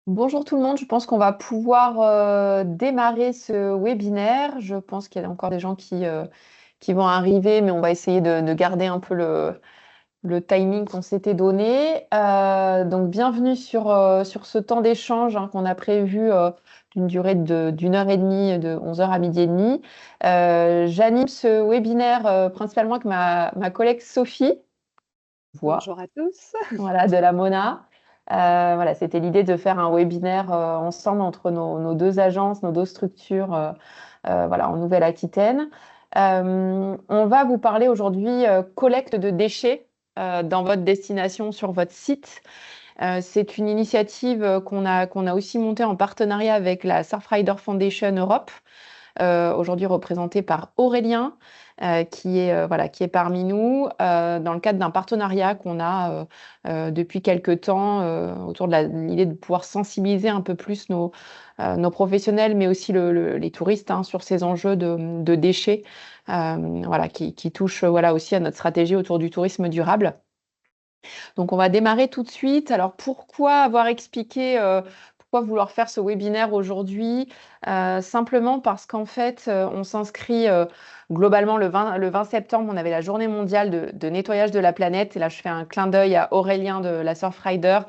Bonjour tout le monde, je pense qu'on va pouvoir démarrer ce webinaire. Je pense qu'il y a encore des gens qui vont arriver, mais on va essayer de garder un peu le timing qu'on s'était donné. Donc bienvenue sur ce temps d'échange qu'on a prévu d'une durée d'une heure et demie, de 11 heures à midi et demi. J'anime ce webinaire principalement avec ma collègue Sophie. Voix. Bonjour à tous. Voilà, de la Mona. Voilà, c'était l'idée de faire un webinaire ensemble entre nos deux agences, nos deux structures, voilà, en Nouvelle-Aquitaine. On va vous parler aujourd'hui collecte de déchets dans votre destination sur votre site. C'est une initiative qu'on a aussi montée en partenariat avec la Surfrider Foundation Europe, aujourd'hui représenté par Aurélien, voilà, qui est parmi nous, dans le cadre d'un partenariat qu'on a depuis quelques temps autour de l'idée de pouvoir sensibiliser un peu plus nos professionnels, mais aussi les touristes sur ces enjeux de déchets, voilà, qui touchent voilà, aussi à notre stratégie autour du tourisme durable. Donc, on va démarrer tout de suite. Alors, pourquoi avoir expliqué, pourquoi vouloir faire ce webinaire aujourd'hui? Simplement parce qu'en fait, on s'inscrit globalement le 20 septembre, on avait la journée mondiale de nettoyage de la planète. Et là, je fais un clin d'œil à Aurélien de la Surfrider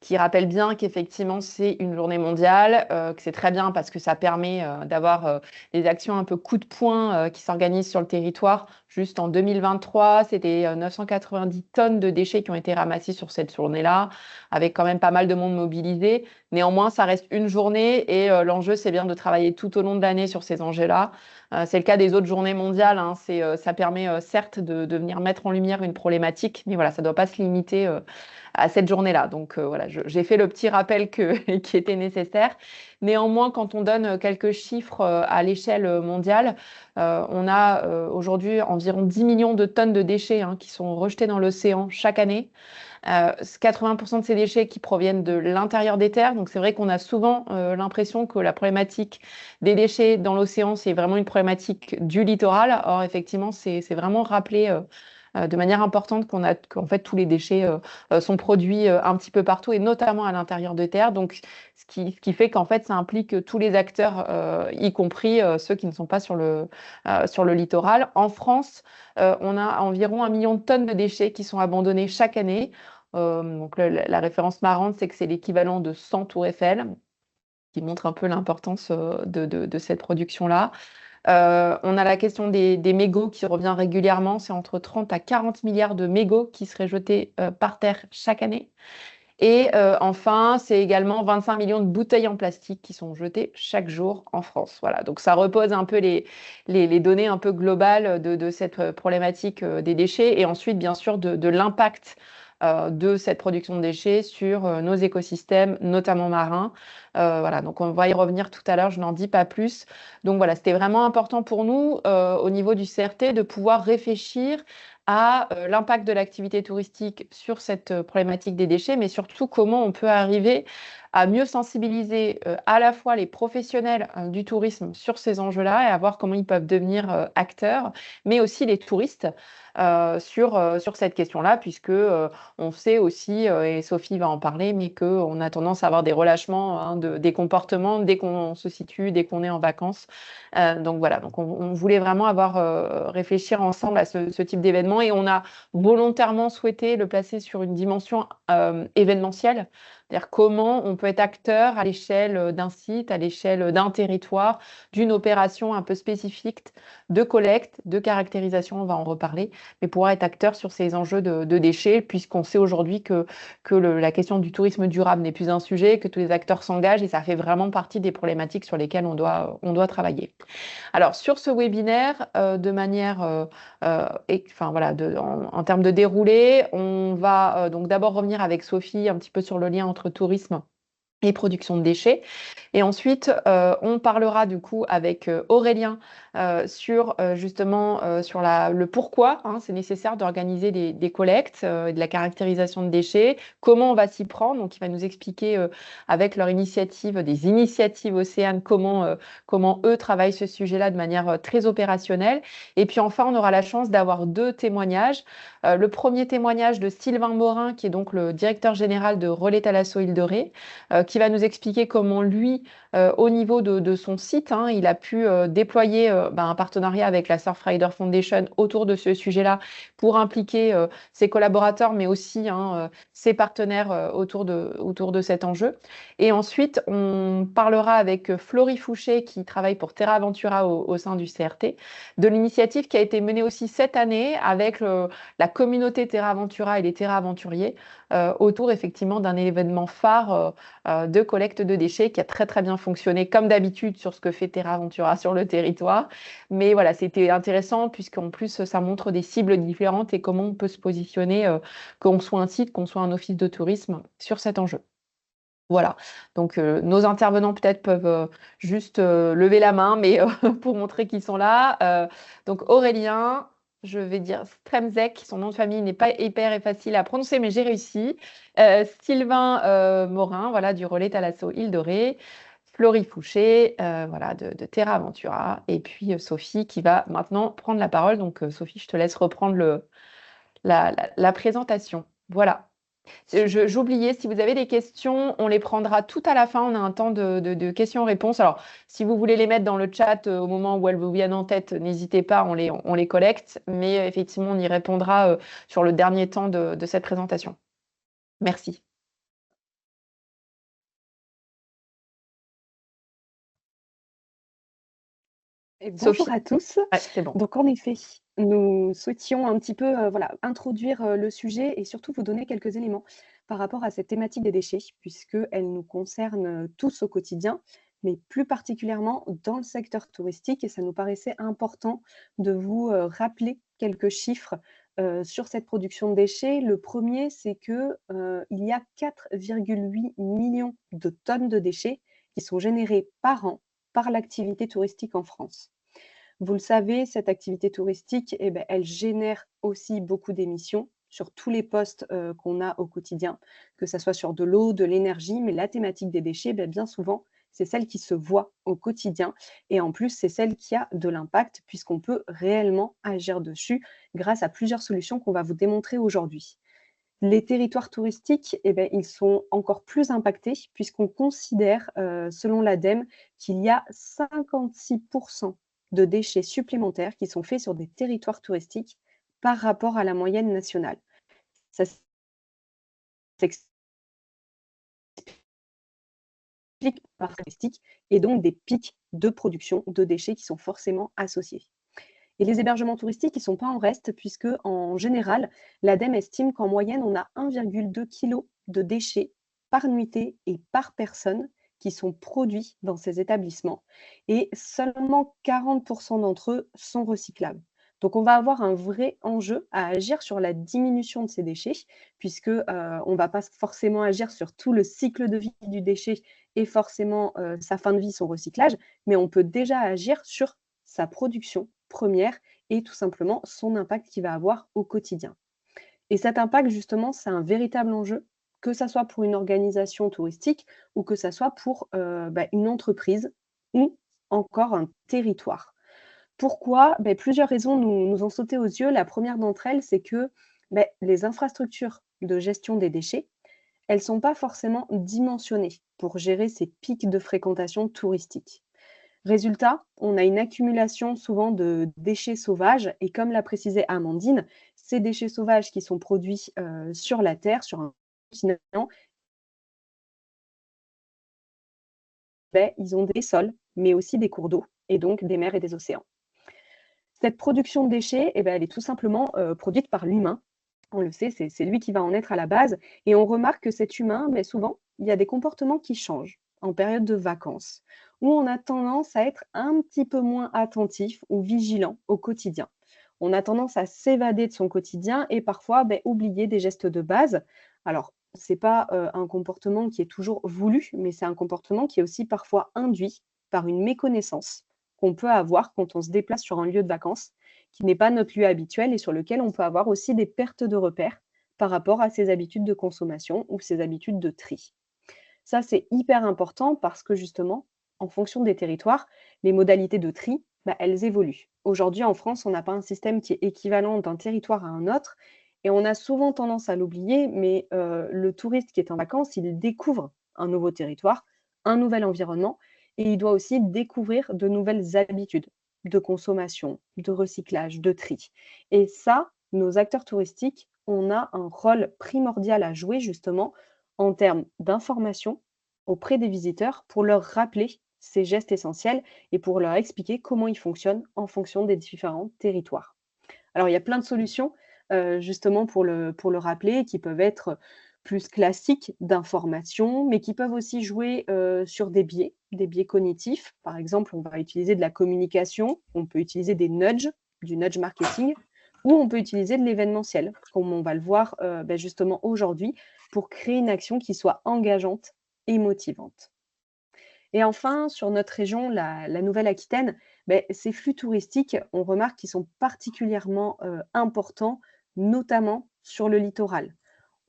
qui rappelle bien qu'effectivement, c'est une journée mondiale, que c'est très bien parce que ça permet d'avoir des actions un peu coup de poing qui s'organisent sur le territoire. Juste en 2023, c'était 990 tonnes de déchets qui ont été ramassés sur cette journée-là, avec quand même pas mal de monde mobilisé. Néanmoins, ça reste une journée et l'enjeu, c'est bien de travailler tout au long de l'année sur ces enjeux-là. C'est le cas des autres journées mondiales. Ça permet certes de venir mettre en lumière une problématique, mais voilà, ça ne doit pas se limiter à cette journée-là. Donc voilà, j'ai fait le petit rappel qui était nécessaire. Néanmoins, quand on donne quelques chiffres à l'échelle mondiale, on a aujourd'hui environ 10 millions de tonnes de déchets qui sont rejetés dans l'océan chaque année. 80% de ces déchets qui proviennent de l'intérieur des terres. Donc c'est vrai qu'on a souvent l'impression que la problématique des déchets dans l'océan, c'est vraiment une problématique du littoral. Or, effectivement, c'est vraiment rappelé de manière importante qu'en fait tous les déchets sont produits un petit peu partout et notamment à l'intérieur de terre. Donc ce qui fait qu'en fait ça implique tous les acteurs, y compris ceux qui ne sont pas sur le littoral. En France, on a environ 1 million de tonnes de déchets qui sont abandonnés chaque année. Donc la référence marrante, c'est que c'est l'équivalent de 100 tours Eiffel, qui montre un peu l'importance de cette production-là. On a la question des mégots qui revient régulièrement. C'est entre 30 à 40 milliards de mégots qui seraient jetés par terre chaque année. Et enfin, c'est également 25 millions de bouteilles en plastique qui sont jetées chaque jour en France. Voilà, donc ça repose un peu les données un peu globales de cette problématique des déchets et ensuite, bien sûr, de l'impact de cette production de déchets sur nos écosystèmes, notamment marins. Voilà, donc on va y revenir tout à l'heure, je n'en dis pas plus. Donc voilà, c'était vraiment important pour nous au niveau du CRT de pouvoir réfléchir à l'impact de l'activité touristique sur cette problématique des déchets, mais surtout comment on peut arriver à mieux sensibiliser à la fois les professionnels du tourisme sur ces enjeux-là et à voir comment ils peuvent devenir acteurs, mais aussi les touristes sur cette question-là, puisque on sait aussi, et Sophie va en parler, mais qu'on a tendance à avoir des relâchements des comportements dès qu'on se situe, dès qu'on est en vacances. Donc voilà, donc on voulait vraiment réfléchir ensemble à ce type d'événement et on a volontairement souhaité le placer sur une dimension événementielle, c'est-à-dire comment on peut être acteur à l'échelle d'un site, à l'échelle d'un territoire, d'une opération un peu spécifique de collecte, de caractérisation, on va en reparler, mais pouvoir être acteur sur ces enjeux de déchets, puisqu'on sait aujourd'hui que la question du tourisme durable n'est plus un sujet, que tous les acteurs s'engagent et ça fait vraiment partie des problématiques sur lesquelles on doit travailler. Alors, sur ce webinaire, de manière, enfin voilà, en termes de déroulé, on va donc d'abord revenir avec Sophie un petit peu sur le lien entre tourisme et production de déchets. Et ensuite, on parlera du coup avec Aurélien sur justement sur le pourquoi c'est nécessaire d'organiser des collectes et de la caractérisation de déchets, comment on va s'y prendre. Donc, il va nous expliquer avec leur initiative, des initiatives Océane, comment eux travaillent ce sujet-là de manière très opérationnelle. Et puis enfin, on aura la chance d'avoir deux témoignages. Le premier témoignage de Sylvain Morin, qui est donc le directeur général de Relais Thalasso Île de Ré, qui va nous expliquer comment lui, au niveau de son site, hein, il a pu déployer un partenariat avec la Surfrider Foundation autour de ce sujet-là pour impliquer ses collaborateurs, mais aussi hein, ses partenaires autour de cet enjeu. Et ensuite, on parlera avec Florie Fouché, qui travaille pour Terra Ventura au sein du CRT, de l'initiative qui a été menée aussi cette année avec la communauté Terra Ventura et les Terra Aventuriers autour effectivement d'un événement phare de collecte de déchets qui a très très bien fonctionné comme d'habitude sur ce que fait Terra Ventura sur le territoire. Mais voilà, c'était intéressant puisqu'en plus ça montre des cibles différentes et comment on peut se positionner, qu'on soit un site, qu'on soit un office de tourisme sur cet enjeu. Voilà, donc nos intervenants peut-être peuvent juste lever la main, mais pour montrer qu'ils sont là. Donc Aurélien, je vais dire Stremzek, son nom de famille n'est pas hyper et facile à prononcer, mais j'ai réussi. Sylvain Morin, voilà, du relais Thalasso Île de Ré. Florie Fouché, voilà, de Terra Ventura. Et puis Sophie qui va maintenant prendre la parole. Donc Sophie, je te laisse reprendre la présentation. Voilà. J'oubliais, si vous avez des questions, on les prendra tout à la fin. On a un temps de questions-réponses. Alors, si vous voulez les mettre dans le chat au moment où elles vous viennent en tête, n'hésitez pas, on les collecte. Mais effectivement, on y répondra sur le dernier temps de cette présentation. Merci. Et bonjour à tous. Ouais, c'est bon. Donc en effet, nous souhaitions un petit peu voilà, introduire le sujet et surtout vous donner quelques éléments par rapport à cette thématique des déchets, puisqu'elle nous concerne tous au quotidien, mais plus particulièrement dans le secteur touristique. Et ça nous paraissait important de vous rappeler quelques chiffres sur cette production de déchets. Le premier, c'est qu'il y a 4,8 millions de tonnes de déchets qui sont générés par an par l'activité touristique en France. Vous le savez, cette activité touristique, eh ben, elle génère aussi beaucoup d'émissions sur tous les postes qu'on a au quotidien, que ce soit sur de l'eau, de l'énergie, mais la thématique des déchets, ben, bien souvent, c'est celle qui se voit au quotidien. Et en plus, c'est celle qui a de l'impact puisqu'on peut réellement agir dessus grâce à plusieurs solutions qu'on va vous démontrer aujourd'hui. Les territoires touristiques, eh ben, ils sont encore plus impactés puisqu'on considère, selon l'ADEME, qu'il y a 56% de déchets supplémentaires qui sont faits sur des territoires touristiques par rapport à la moyenne nationale. Ça s'explique par touristique et donc des pics de production de déchets qui sont forcément associés. Et les hébergements touristiques, ils ne sont pas en reste puisque, en général, l'ADEME estime qu'en moyenne, on a 1,2 kg de déchets par nuitée et par personne qui sont produits dans ces établissements. Et seulement 40% d'entre eux sont recyclables. Donc, on va avoir un vrai enjeu à agir sur la diminution de ces déchets, puisque on ne va pas forcément agir sur tout le cycle de vie du déchet et forcément sa fin de vie, son recyclage, mais on peut déjà agir sur sa production première et tout simplement son impact qu'il va avoir au quotidien. Et cet impact, justement, c'est un véritable enjeu, que ça soit pour une organisation touristique ou que ça soit pour une entreprise ou encore un territoire. Pourquoi? Plusieurs raisons nous ont sauté aux yeux. La première d'entre elles, c'est que les infrastructures de gestion des déchets, elles ne sont pas forcément dimensionnées pour gérer ces pics de fréquentation touristique. Résultat, on a une accumulation souvent de déchets sauvages et comme l'a précisé Amandine, ces déchets sauvages qui sont produits sur la Terre, sur un continent, ils ont des sols, mais aussi des cours d'eau et donc des mers et des océans. Cette production de déchets, elle est tout simplement produite par l'humain. On le sait, c'est lui qui va en être à la base. Et on remarque que cet humain, souvent, il y a des comportements qui changent en période de vacances, où on a tendance à être un petit peu moins attentif ou vigilant au quotidien. On a tendance à s'évader de son quotidien et parfois oublier des gestes de base. Alors, ce n'est pas un comportement qui est toujours voulu, mais c'est un comportement qui est aussi parfois induit par une méconnaissance qu'on peut avoir quand on se déplace sur un lieu de vacances qui n'est pas notre lieu habituel et sur lequel on peut avoir aussi des pertes de repères par rapport à ses habitudes de consommation ou ses habitudes de tri. Ça, c'est hyper important parce que justement, en fonction des territoires, les modalités de tri, elles évoluent. Aujourd'hui, en France, on n'a pas un système qui est équivalent d'un territoire à un autre et on a souvent tendance à l'oublier, mais le touriste qui est en vacances, il découvre un nouveau territoire, un nouvel environnement, et il doit aussi découvrir de nouvelles habitudes de consommation, de recyclage, de tri. Et ça, nos acteurs touristiques, on a un rôle primordial à jouer justement en termes d'information auprès des visiteurs pour leur rappeler ces gestes essentiels et pour leur expliquer comment ils fonctionnent en fonction des différents territoires. Alors, il y a plein de solutions, justement pour le rappeler, qui peuvent être plus classiques d'information, mais qui peuvent aussi jouer, sur des biais cognitifs. Par exemple, on va utiliser de la communication, on peut utiliser du nudge marketing, ou on peut utiliser de l'événementiel, comme on va le voir, justement aujourd'hui, pour créer une action qui soit engageante et motivante. Et enfin, sur notre région, la Nouvelle-Aquitaine, ces flux touristiques, on remarque qu'ils sont particulièrement importants, notamment sur le littoral.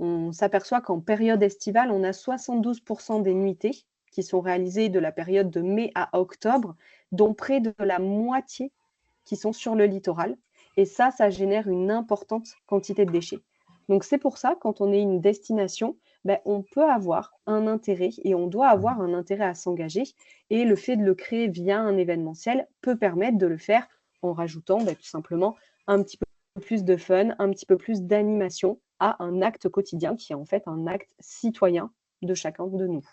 On s'aperçoit qu'en période estivale, on a 72% des nuitées qui sont réalisées de la période de mai à octobre, dont près de la moitié qui sont sur le littoral. Et ça génère une importante quantité de déchets. Donc c'est pour ça, quand on est une destination, on peut avoir un intérêt et on doit avoir un intérêt à s'engager. Et le fait de le créer via un événementiel peut permettre de le faire en rajoutant tout simplement un petit peu plus de fun, un petit peu plus d'animation à un acte quotidien qui est en fait un acte citoyen de chacun de nous.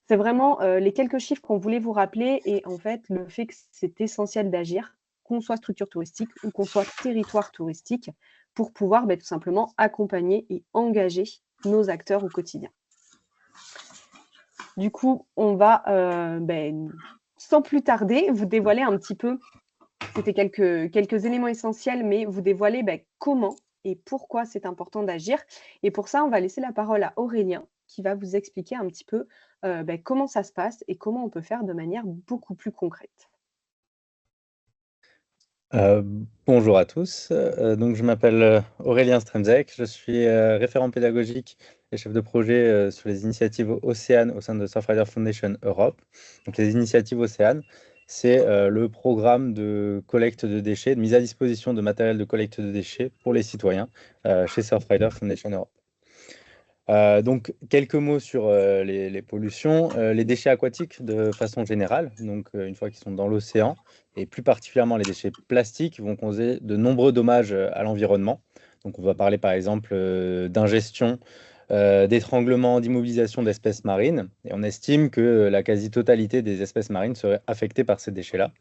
C'est vraiment les quelques chiffres qu'on voulait vous rappeler et en fait le fait que c'est essentiel d'agir, qu'on soit structure touristique ou qu'on soit territoire touristique, pour pouvoir tout simplement accompagner et engager nos acteurs au quotidien. Du coup, on va, sans plus tarder, vous dévoiler un petit peu, c'était quelques éléments essentiels, mais vous dévoiler comment et pourquoi c'est important d'agir. Et pour ça, on va laisser la parole à Aurélien, qui va vous expliquer un petit peu comment ça se passe et comment on peut faire de manière beaucoup plus concrète. Euh, Bonjour à tous. Donc, je m'appelle Aurélien Stremzek. Je suis référent pédagogique et chef de projet sur les initiatives Océane au sein de Surfrider Foundation Europe. Donc, les initiatives Océane, c'est le programme de collecte de déchets, de mise à disposition de matériel de collecte de déchets pour les citoyens chez Surfrider Foundation Europe. Donc, quelques mots sur les pollutions. Les déchets aquatiques de façon générale, donc une fois qu'ils sont dans l'océan, et plus particulièrement les déchets plastiques, vont causer de nombreux dommages à l'environnement. Donc, on va parler par exemple d'ingestion, d'étranglement, d'immobilisation d'espèces marines. Et on estime que la quasi-totalité des espèces marines seraient affectées par ces déchets-là.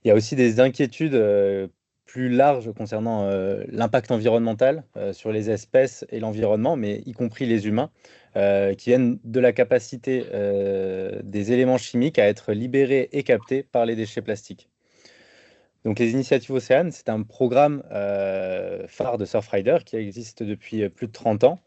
Il y a aussi des inquiétudes plus larges concernant l'impact environnemental sur les espèces et l'environnement, mais y compris les humains, qui viennent de la capacité des éléments chimiques à être libérés et captés par les déchets plastiques. Donc, les initiatives Océane, c'est un programme phare de Surfrider qui existe depuis plus de 30 ans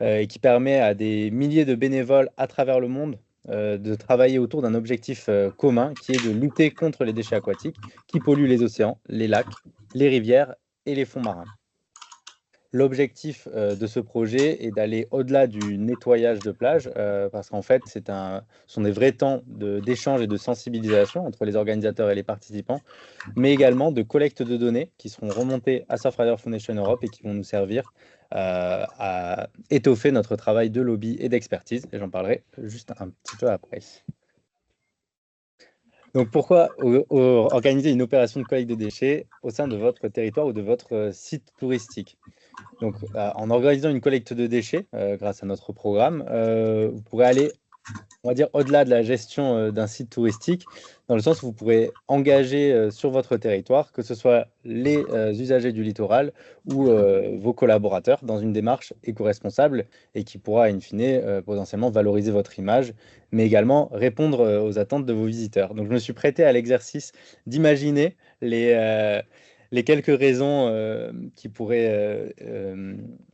et qui permet à des milliers de bénévoles à travers le monde de travailler autour d'un objectif commun qui est de lutter contre les déchets aquatiques qui polluent les océans, les lacs, les rivières et les fonds marins. L'objectif de ce projet est d'aller au-delà du nettoyage de plage, parce qu'en fait, ce sont des vrais temps d'échange et de sensibilisation entre les organisateurs et les participants, mais également de collecte de données qui seront remontées à Surfrider Foundation Europe et qui vont nous servir à étoffer notre travail de lobby et d'expertise. Et j'en parlerai juste un petit peu après. Donc, pourquoi organiser une opération de collecte de déchets au sein de votre territoire ou de votre site touristique? Donc, en organisant une collecte de déchets, grâce à notre programme, vous pourrez aller, on va dire, au-delà de la gestion d'un site touristique, dans le sens où vous pourrez engager sur votre territoire, que ce soit les usagers du littoral ou vos collaborateurs, dans une démarche éco-responsable et qui pourra, in fine, potentiellement valoriser votre image, mais également répondre aux attentes de vos visiteurs. Donc, je me suis prêté à l'exercice d'imaginer les quelques raisons qui pourraient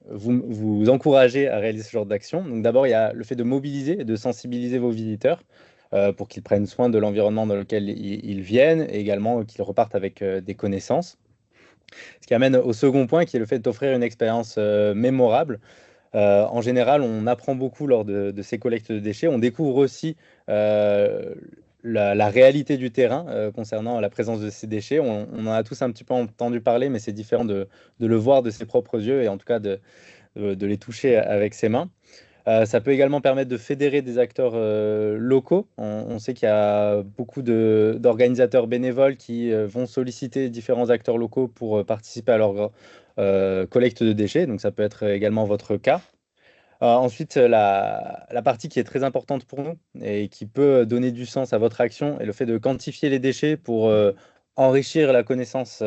vous encourager à réaliser ce genre d'action. Donc d'abord, il y a le fait de mobiliser et de sensibiliser vos visiteurs pour qu'ils prennent soin de l'environnement dans lequel ils viennent et également qu'ils repartent avec des connaissances. Ce qui amène au second point, qui est le fait d'offrir une expérience mémorable. En général, on apprend beaucoup lors de ces collectes de déchets. On découvre aussi la réalité du terrain concernant la présence de ces déchets. On en a tous un petit peu entendu parler, mais c'est différent de le voir de ses propres yeux et en tout cas de les toucher avec ses mains. Ça peut également permettre de fédérer des acteurs locaux. On sait qu'il y a beaucoup d'organisateurs bénévoles qui vont solliciter différents acteurs locaux pour participer à leur collecte de déchets. Donc ça peut être également votre cas. Ensuite, la partie qui est très importante pour nous et qui peut donner du sens à votre action est le fait de quantifier les déchets pour enrichir la connaissance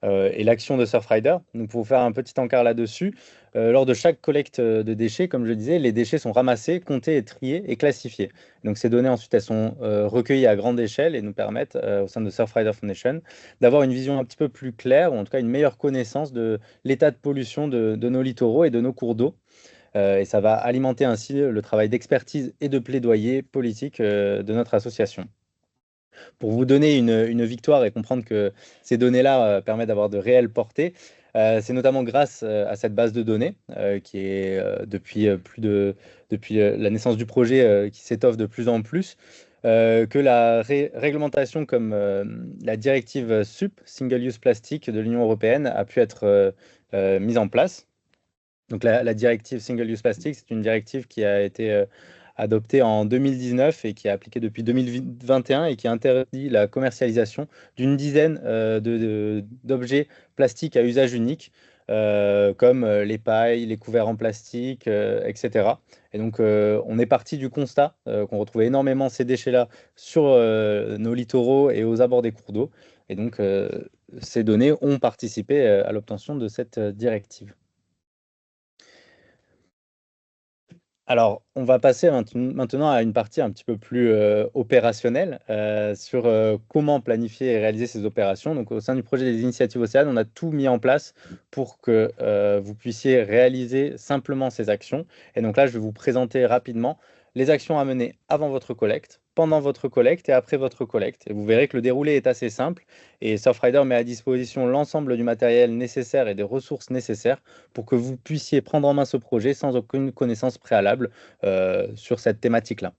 et l'action de Surfrider. Donc, pour vous faire un petit encart là-dessus, lors de chaque collecte de déchets, comme je le disais, les déchets sont ramassés, comptés et triés et classifiés. Donc, ces données, ensuite, elles sont recueillies à grande échelle et nous permettent, au sein de Surfrider Foundation, d'avoir une vision un petit peu plus claire, ou en tout cas une meilleure connaissance de l'état de pollution de nos littoraux et de nos cours d'eau. Et ça va alimenter ainsi le travail d'expertise et de plaidoyer politique de notre association. Pour vous donner une victoire et comprendre que ces données-là permettent d'avoir de réelles portées, c'est notamment grâce à cette base de données qui est depuis la naissance du projet qui s'étoffe de plus en plus, que la réglementation comme la directive SUP, Single Use Plastic de l'Union européenne, a pu être mise en place. Donc la directive Single Use Plastic, c'est une directive qui a été adoptée en 2019 et qui est appliquée depuis 2021 et qui interdit la commercialisation d'une dizaine d'objets plastiques à usage unique, comme les pailles, les couverts en plastique, etc. Et donc on est parti du constat qu'on retrouvait énormément ces déchets-là sur nos littoraux et aux abords des cours d'eau. Et donc ces données ont participé à l'obtention de cette directive. Alors, on va passer maintenant à une partie un petit peu plus opérationnelle sur comment planifier et réaliser ces opérations. Donc, au sein du projet des initiatives Océane, on a tout mis en place pour que vous puissiez réaliser simplement ces actions. Et donc là, je vais vous présenter rapidement les actions à mener avant votre collecte, pendant votre collecte et après votre collecte. Et vous verrez que le déroulé est assez simple et Surfrider met à disposition l'ensemble du matériel nécessaire et des ressources nécessaires pour que vous puissiez prendre en main ce projet sans aucune connaissance préalable sur cette thématique-là.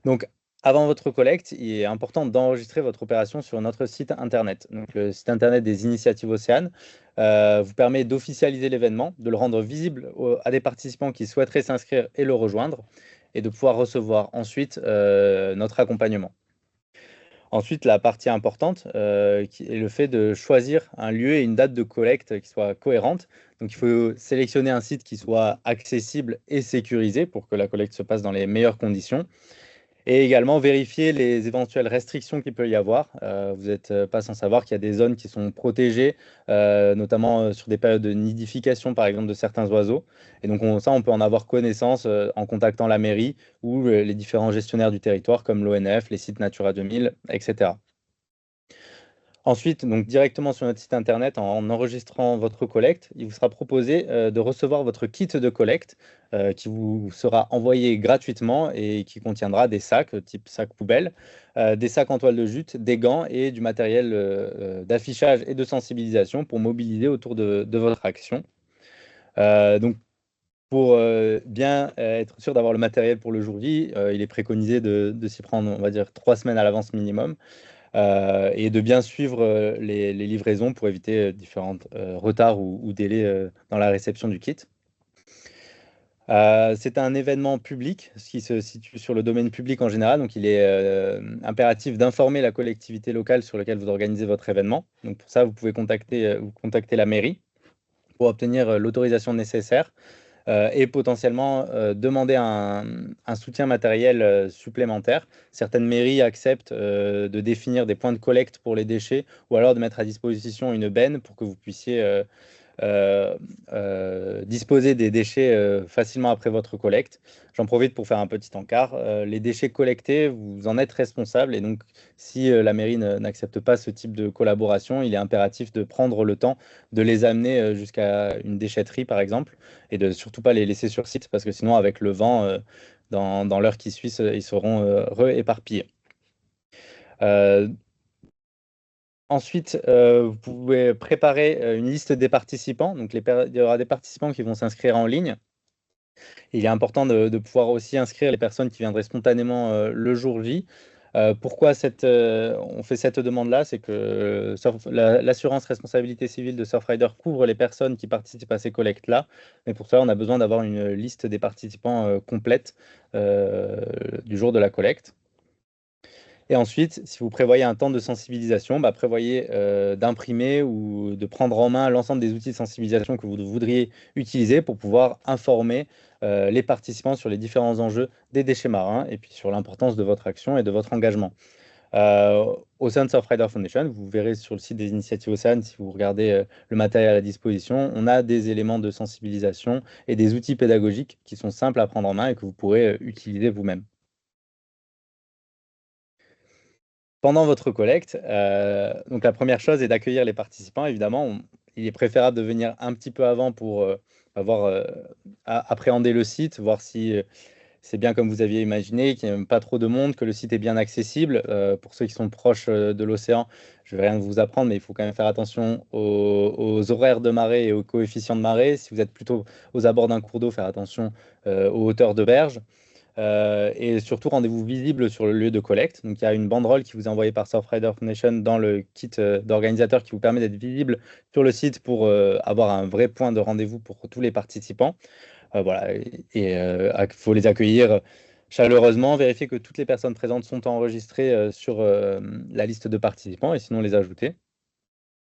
Donc, avant votre collecte, il est important d'enregistrer votre opération sur notre site internet. Donc, le site internet des initiatives Océane vous permet d'officialiser l'événement, de le rendre visible à des participants qui souhaiteraient s'inscrire et le rejoindre, et de pouvoir recevoir ensuite notre accompagnement. Ensuite, la partie importante qui est le fait de choisir un lieu et une date de collecte qui soit cohérente. Donc, il faut sélectionner un site qui soit accessible et sécurisé pour que la collecte se passe dans les meilleures conditions. Et également vérifier les éventuelles restrictions qu'il peut y avoir. Vous n'êtes pas sans savoir qu'il y a des zones qui sont protégées, notamment sur des périodes de nidification, par exemple, de certains oiseaux. Et donc ça, on peut en avoir connaissance en contactant la mairie ou les différents gestionnaires du territoire, comme l'ONF, les sites Natura 2000, etc. Ensuite, donc directement sur notre site internet, en enregistrant votre collecte, il vous sera proposé de recevoir votre kit de collecte qui vous sera envoyé gratuitement et qui contiendra des sacs type sac poubelle, des sacs en toile de jute, des gants et du matériel d'affichage et de sensibilisation pour mobiliser autour de votre action. Donc, pour bien être sûr d'avoir le matériel pour le jour J, il est préconisé de s'y prendre, on va dire, 3 semaines à l'avance minimum. Et de bien suivre les livraisons pour éviter différents retards ou délais dans la réception du kit. C'est un événement public, ce qui se situe sur le domaine public en général, donc il est impératif d'informer la collectivité locale sur laquelle vous organisez votre événement. Donc pour ça, vous pouvez contacter la mairie pour obtenir l'autorisation nécessaire. Et potentiellement demander un soutien matériel supplémentaire. Certaines mairies acceptent de définir des points de collecte pour les déchets ou alors de mettre à disposition une benne pour que vous puissiez disposer des déchets facilement après votre collecte. J'en profite pour faire un petit encart. Les déchets collectés, vous en êtes responsable et donc si la mairie n'accepte pas ce type de collaboration, il est impératif de prendre le temps de les amener jusqu'à une déchetterie par exemple et de surtout pas les laisser sur site parce que sinon avec le vent, dans l'heure qui suit, ils seront re-éparpillés. Ensuite, vous pouvez préparer une liste des participants. Donc, il y aura des participants qui vont s'inscrire en ligne. Il est important de pouvoir aussi inscrire les personnes qui viendraient spontanément le jour J. Pourquoi on fait cette demande-là? C'est que l'assurance responsabilité civile de Surfrider couvre les personnes qui participent à ces collectes-là. Mais pour ça, on a besoin d'avoir une liste des participants complète du jour de la collecte. Et ensuite, si vous prévoyez un temps de sensibilisation, prévoyez d'imprimer ou de prendre en main l'ensemble des outils de sensibilisation que vous voudriez utiliser pour pouvoir informer les participants sur les différents enjeux des déchets marins et puis sur l'importance de votre action et de votre engagement. Ocean Surfrider Foundation, vous verrez sur le site des initiatives Océane, si vous regardez le matériel à disposition, on a des éléments de sensibilisation et des outils pédagogiques qui sont simples à prendre en main et que vous pourrez utiliser vous-même. Pendant votre collecte, donc la première chose est d'accueillir les participants. Évidemment, il est préférable de venir un petit peu avant pour appréhender le site, voir si c'est bien comme vous aviez imaginé, qu'il n'y a pas trop de monde, que le site est bien accessible. Pour ceux qui sont proches de l'océan, je ne vais rien vous apprendre, mais il faut quand même faire attention aux horaires de marée et aux coefficients de marée. Si vous êtes plutôt aux abords d'un cours d'eau, faire attention aux hauteurs de berge. Et surtout, rendez-vous visible sur le lieu de collecte. Donc, il y a une banderole qui vous est envoyée par Surfrider Foundation dans le kit d'organisateur qui vous permet d'être visible sur le site pour avoir un vrai point de rendez-vous pour tous les participants. Voilà, il faut les accueillir chaleureusement, vérifier que toutes les personnes présentes sont enregistrées sur la liste de participants et sinon les ajouter.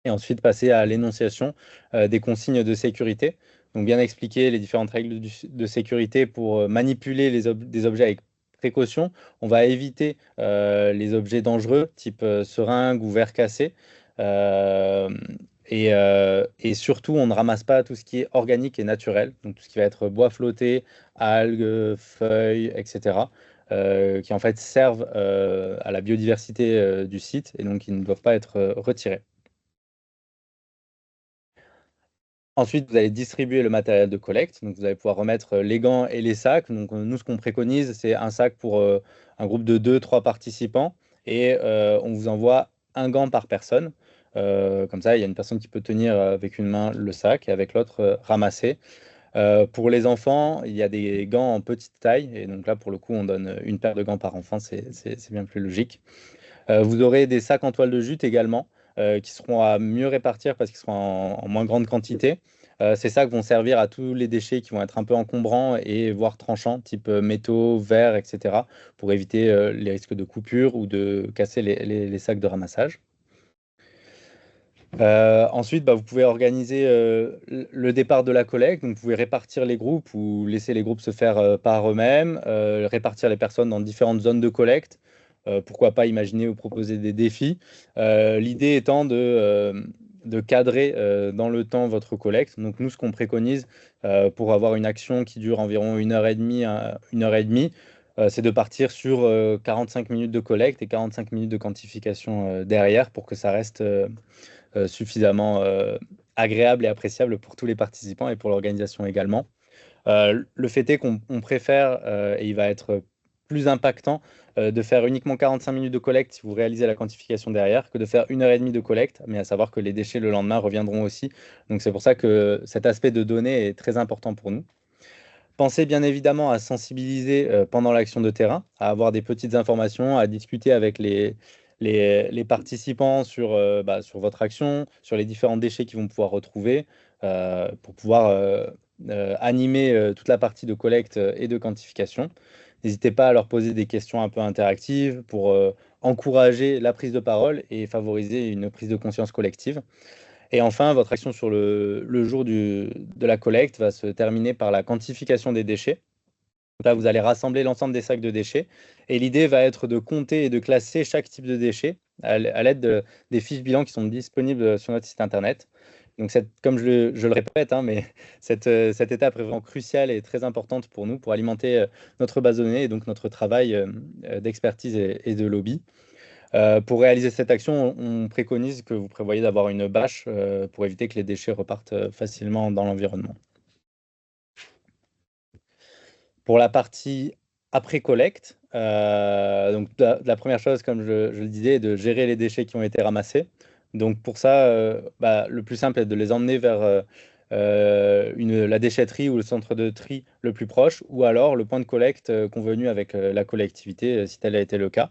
Et ensuite passer à l'énonciation des consignes de sécurité. Donc bien expliquer les différentes règles de sécurité pour manipuler des objets avec précaution. On va éviter les objets dangereux, type seringue ou verre cassé. Et surtout, on ne ramasse pas tout ce qui est organique et naturel, donc tout ce qui va être bois flotté, algues, feuilles, etc., qui en fait servent à la biodiversité du site et donc qui ne doivent pas être retirés. Ensuite, vous allez distribuer le matériel de collecte. Donc, vous allez pouvoir remettre les gants et les sacs. Donc, nous, ce qu'on préconise, c'est un sac pour un groupe de 2-3 participants. Et on vous envoie un gant par personne. Comme ça, il y a une personne qui peut tenir avec une main le sac et avec l'autre ramasser. Pour les enfants, il y a des gants en petite taille. Et donc là, pour le coup, on donne une paire de gants par enfant. C'est bien plus logique. Vous aurez des sacs en toile de jute également, qui seront à mieux répartir parce qu'ils seront en moins grande quantité. Ces sacs vont servir à tous les déchets qui vont être un peu encombrants et voire tranchants, type métaux, verre, etc., pour éviter les risques de coupure ou de casser les sacs de ramassage. Ensuite, vous pouvez organiser le départ de la collecte. Donc, vous pouvez répartir les groupes ou laisser les groupes se faire par eux-mêmes, répartir les personnes dans différentes zones de collecte. Pourquoi pas imaginer ou proposer des défis. L'idée étant de cadrer dans le temps votre collecte. Donc, nous, ce qu'on préconise pour avoir une action qui dure environ 1h30 à 1h30, c'est de partir sur 45 minutes de collecte et 45 minutes de quantification derrière pour que ça reste suffisamment agréable et appréciable pour tous les participants et pour l'organisation également. Le fait est qu'on préfère, et il va être plus impactant, de faire uniquement 45 minutes de collecte si vous réalisez la quantification derrière, que de faire 1h30 de collecte, mais à savoir que les déchets le lendemain reviendront aussi. Donc c'est pour ça que cet aspect de données est très important pour nous. Pensez bien évidemment à sensibiliser pendant l'action de terrain, à avoir des petites informations, à discuter avec les participants sur votre action, sur les différents déchets qu'ils vont pouvoir retrouver, pour pouvoir animer toute la partie de collecte et de quantification. N'hésitez pas à leur poser des questions un peu interactives pour encourager la prise de parole et favoriser une prise de conscience collective. Et enfin, votre action sur le jour de la collecte va se terminer par la quantification des déchets. Là, vous allez rassembler l'ensemble des sacs de déchets. Et l'idée va être de compter et de classer chaque type de déchet à l'aide des fiches bilan qui sont disponibles sur notre site internet. Donc, comme je le répète, mais cette étape est vraiment cruciale et très importante pour nous pour alimenter notre base de données et donc notre travail d'expertise et de lobby. Pour réaliser cette action, on préconise que vous prévoyez d'avoir une bâche pour éviter que les déchets repartent facilement dans l'environnement. Pour la partie après collecte, donc la première chose, comme je le disais, est de gérer les déchets qui ont été ramassés. Donc pour ça, le plus simple est de les emmener vers la déchetterie ou le centre de tri le plus proche, ou alors le point de collecte convenu avec la collectivité, si tel a été le cas.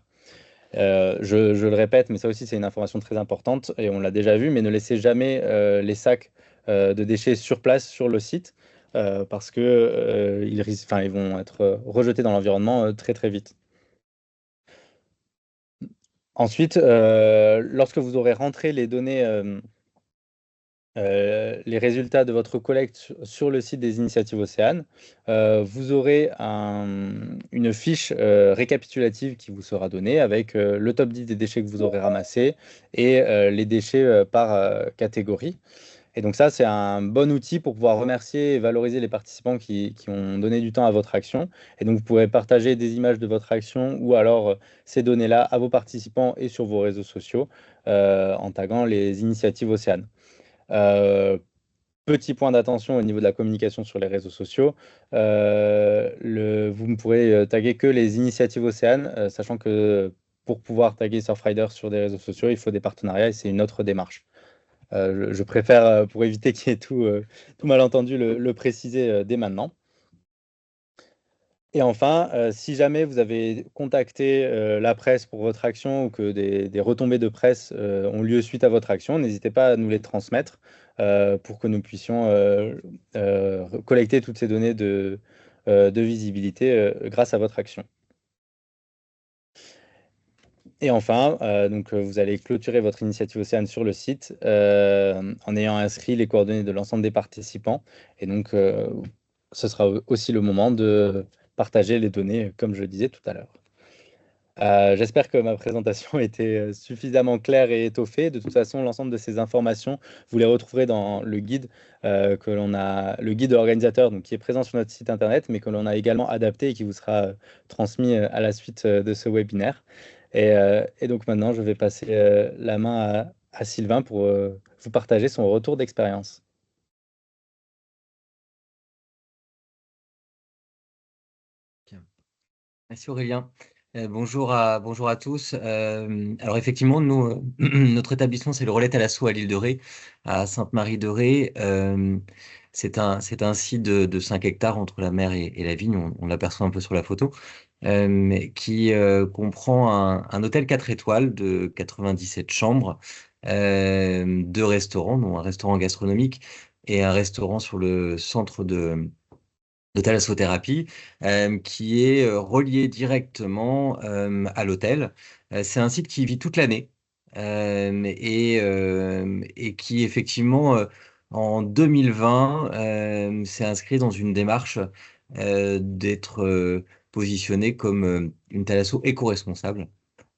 Je le répète, mais ça aussi, c'est une information très importante et on l'a déjà vu, mais ne laissez jamais les sacs de déchets sur place, sur le site, parce que ils vont être rejetés dans l'environnement très très vite. Ensuite, lorsque vous aurez rentré les données, les résultats de votre collecte sur le site des initiatives Océane, vous aurez une fiche récapitulative qui vous sera donnée avec le top 10 des déchets que vous aurez ramassés et les déchets par catégorie. Et donc ça, c'est un bon outil pour pouvoir remercier et valoriser les participants qui ont donné du temps à votre action. Et donc, vous pourrez partager des images de votre action ou alors ces données-là à vos participants et sur vos réseaux sociaux en taguant les initiatives Océane. Petit point d'attention au niveau de la communication sur les réseaux sociaux. Vous ne pourrez taguer que les initiatives Océane, sachant que pour pouvoir taguer Surfrider sur des réseaux sociaux, il faut des partenariats et c'est une autre démarche. Je préfère, pour éviter qu'il y ait tout malentendu, le préciser dès maintenant. Et enfin, si jamais vous avez contacté la presse pour votre action ou que des retombées de presse ont lieu suite à votre action, n'hésitez pas à nous les transmettre pour que nous puissions collecter toutes ces données de visibilité grâce à votre action. Et enfin, vous allez clôturer votre initiative Océane sur le site en ayant inscrit les coordonnées de l'ensemble des participants. Et donc, ce sera aussi le moment de partager les données, comme je le disais tout à l'heure. J'espère que ma présentation était suffisamment claire et étoffée. De toute façon, l'ensemble de ces informations, vous les retrouverez dans le guide le guide de l'organisateur, donc qui est présent sur notre site internet, mais que l'on a également adapté et qui vous sera transmis à la suite de ce webinaire. Et donc maintenant, je vais passer la main à Sylvain pour vous partager son retour d'expérience. Merci Aurélien. Bonjour à tous. Alors effectivement, nous, notre établissement, c'est le Relais Thalasso à l'île de Ré, à Sainte-Marie-de-Ré. C'est un site de 5 hectares entre la mer et la vigne, on l'aperçoit un peu sur la photo, qui comprend un hôtel 4 étoiles de 97 chambres, 2 restaurants, dont un restaurant gastronomique et un restaurant sur le centre de thalassothérapie, qui est relié directement à l'hôtel. C'est un site qui vit toute l'année et qui effectivement en 2020 s'est inscrit dans une démarche d'être positionné comme une thalasso éco-responsable,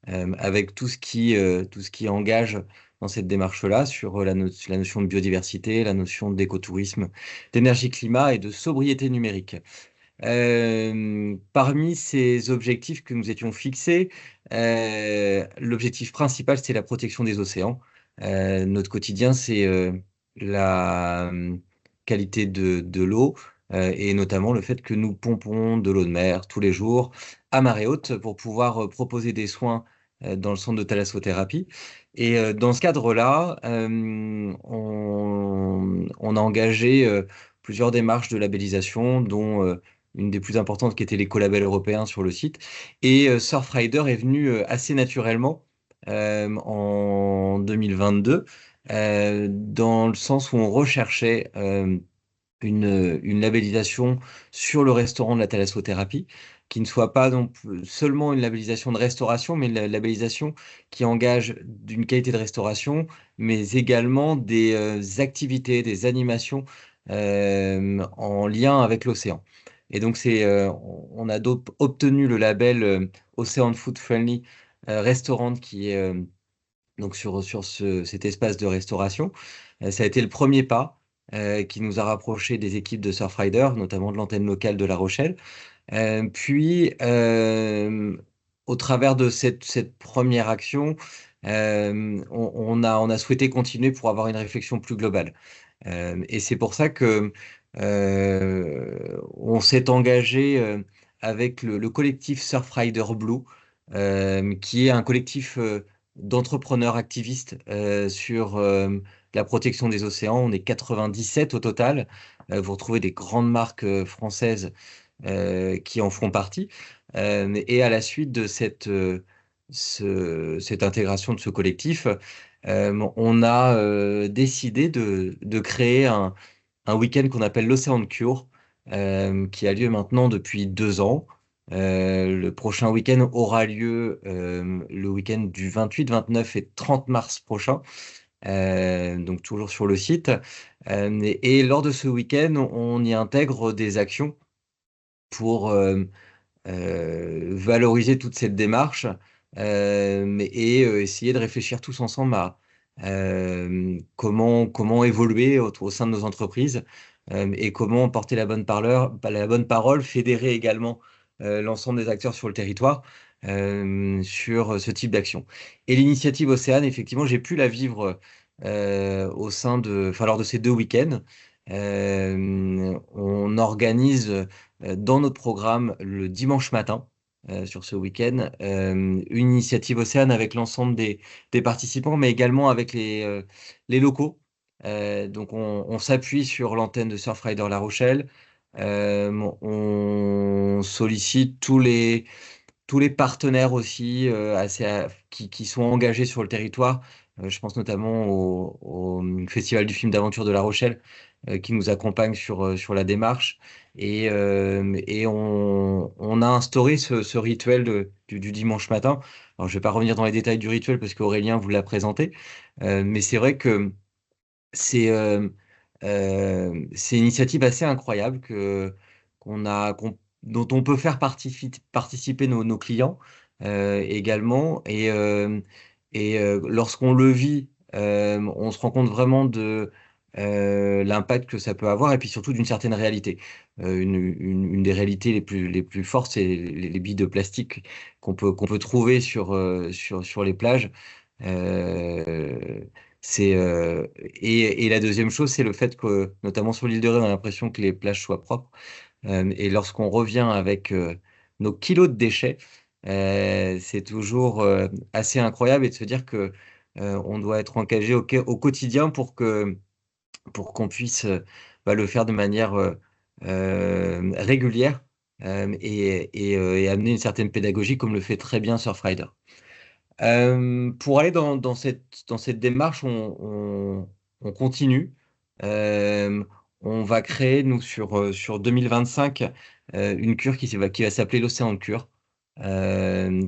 avec tout ce qui engage dans cette démarche-là sur la notion de biodiversité, la notion d'écotourisme, d'énergie-climat et de sobriété numérique. Parmi ces objectifs que nous étions fixés, l'objectif principal, c'est la protection des océans. Notre quotidien, c'est la qualité de l'eau et notamment le fait que nous pompons de l'eau de mer tous les jours à marée haute pour pouvoir proposer des soins dans le centre de thalassothérapie. Et dans ce cadre-là, on a engagé plusieurs démarches de labellisation, dont une des plus importantes qui était l'écolabel européen sur le site. Et Surfrider est venu assez naturellement en 2022, dans le sens où on recherchait une labellisation sur le restaurant de la thalassothérapie, qui ne soit pas donc seulement une labellisation de restauration, mais une labellisation qui engage d'une qualité de restauration, mais également des activités, des animations en lien avec l'océan. Et donc, on a obtenu le label Ocean Food Friendly Restaurant, qui est donc sur cet espace de restauration. Ça a été le premier pas qui nous a rapprochés des équipes de Surfrider, notamment de l'antenne locale de La Rochelle. Puis, au travers de cette première action, on a souhaité continuer pour avoir une réflexion plus globale. Et c'est pour ça que on s'est engagé avec le collectif Surfrider Blue, qui est un collectif d'entrepreneurs activistes sur la protection des océans. On est 97 au total. Vous retrouvez des grandes marques françaises qui en font partie. Et à la suite de cette intégration de ce collectif, on a décidé de créer un week-end qu'on appelle l'Océan Cure, qui a lieu maintenant depuis 2 ans. Le prochain week-end aura lieu le week-end du 28, 29 et 30 mars prochain, donc toujours sur le site. Et lors de ce week-end, on y intègre des actions pour valoriser toute cette démarche et essayer de réfléchir tous ensemble à comment évoluer au sein de nos entreprises et comment porter la bonne parole, fédérer également l'ensemble des acteurs sur le territoire sur ce type d'action. Et l'initiative Océane, effectivement, j'ai pu la vivre lors de ces 2 week-ends. On organise dans notre programme le dimanche matin, sur ce week-end, une initiative Océane avec l'ensemble des participants, mais également avec les locaux. Donc on s'appuie sur l'antenne de Surfrider La Rochelle. On sollicite tous les partenaires aussi qui sont engagés sur le territoire. Je pense notamment au Festival du film d'aventure de La Rochelle, qui nous accompagne sur la démarche. Et on a instauré ce rituel du dimanche matin. Alors, je ne vais pas revenir dans les détails du rituel parce qu'Aurélien vous l'a présenté, mais c'est vrai que c'est c'est une initiative assez incroyable dont on peut faire participer nos clients également. Et lorsqu'on le vit, on se rend compte vraiment de l'impact que ça peut avoir et puis surtout d'une certaine réalité. Une des réalités les plus fortes, c'est les billes de plastique qu'on peut trouver sur les plages. Euh, et la deuxième chose, c'est le fait que, notamment sur l'île de Ré, on a l'impression que les plages soient propres. Et lorsqu'on revient avec nos kilos de déchets, c'est toujours assez incroyable et de se dire que on doit être engagé au quotidien pour qu'on puisse le faire de manière régulière et amener une certaine pédagogie comme le fait très bien Surfrider. Pour aller dans cette démarche, on continue. Euh, on va créer, nous, sur 2025, une cure qui va s'appeler l'Océan de Cure, euh,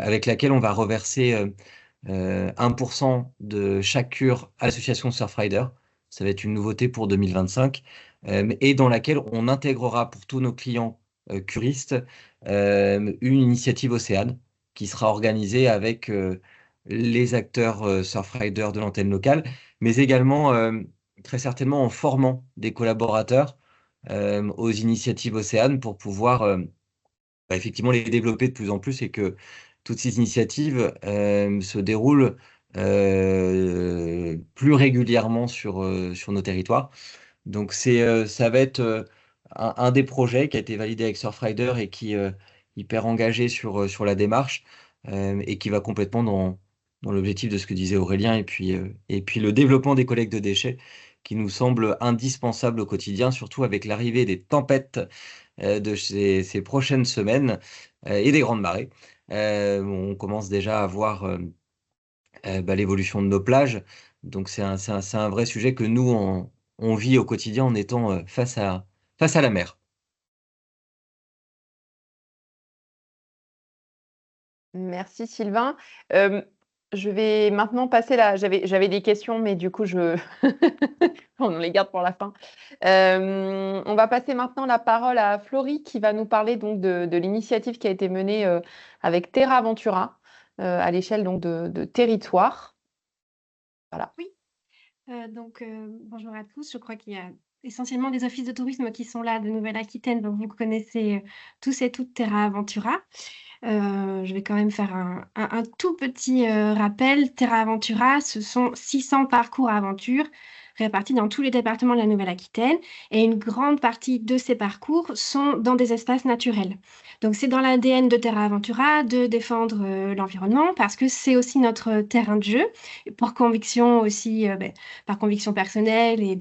avec laquelle on va reverser 1% de chaque cure à l'association Surfrider. Ça va être une nouveauté pour 2025, et dans laquelle on intégrera pour tous nos clients curistes une initiative Océane qui sera organisée avec les acteurs Surfrider de l'antenne locale, mais également très certainement en formant des collaborateurs aux initiatives Océane pour pouvoir effectivement les développer de plus en plus et que toutes ces initiatives se déroulent plus régulièrement sur nos territoires. Donc ça va être un des projets qui a été validé avec Surfrider et qui est hyper engagé sur la démarche et qui va complètement dans l'objectif de ce que disait Aurélien et puis le développement des collectes de déchets qui nous semble indispensable au quotidien, surtout avec l'arrivée des tempêtes de ces prochaines semaines et des grandes marées. On commence déjà à voir l'évolution de nos plages. Donc c'est un vrai sujet que nous, on vit au quotidien en étant face à la mer. Merci Sylvain. Je vais maintenant passer là. J'avais des questions, mais du coup, on les garde pour la fin. On va passer maintenant la parole à Florie qui va nous parler donc de l'initiative qui a été menée avec Terra Ventura à l'échelle donc de territoire. Voilà. Oui, bonjour à tous. Je crois qu'il y a essentiellement des offices de tourisme qui sont là de Nouvelle-Aquitaine, donc vous connaissez tous et toutes Terra Aventura. Je vais quand même faire un tout petit rappel. Terra Aventura, ce sont 600 parcours aventure répartis dans tous les départements de la Nouvelle-Aquitaine. Et une grande partie de ces parcours sont dans des espaces naturels. Donc, c'est dans l'ADN de Terra Aventura de défendre l'environnement parce que c'est aussi notre terrain de jeu, pour conviction aussi, par conviction personnelle et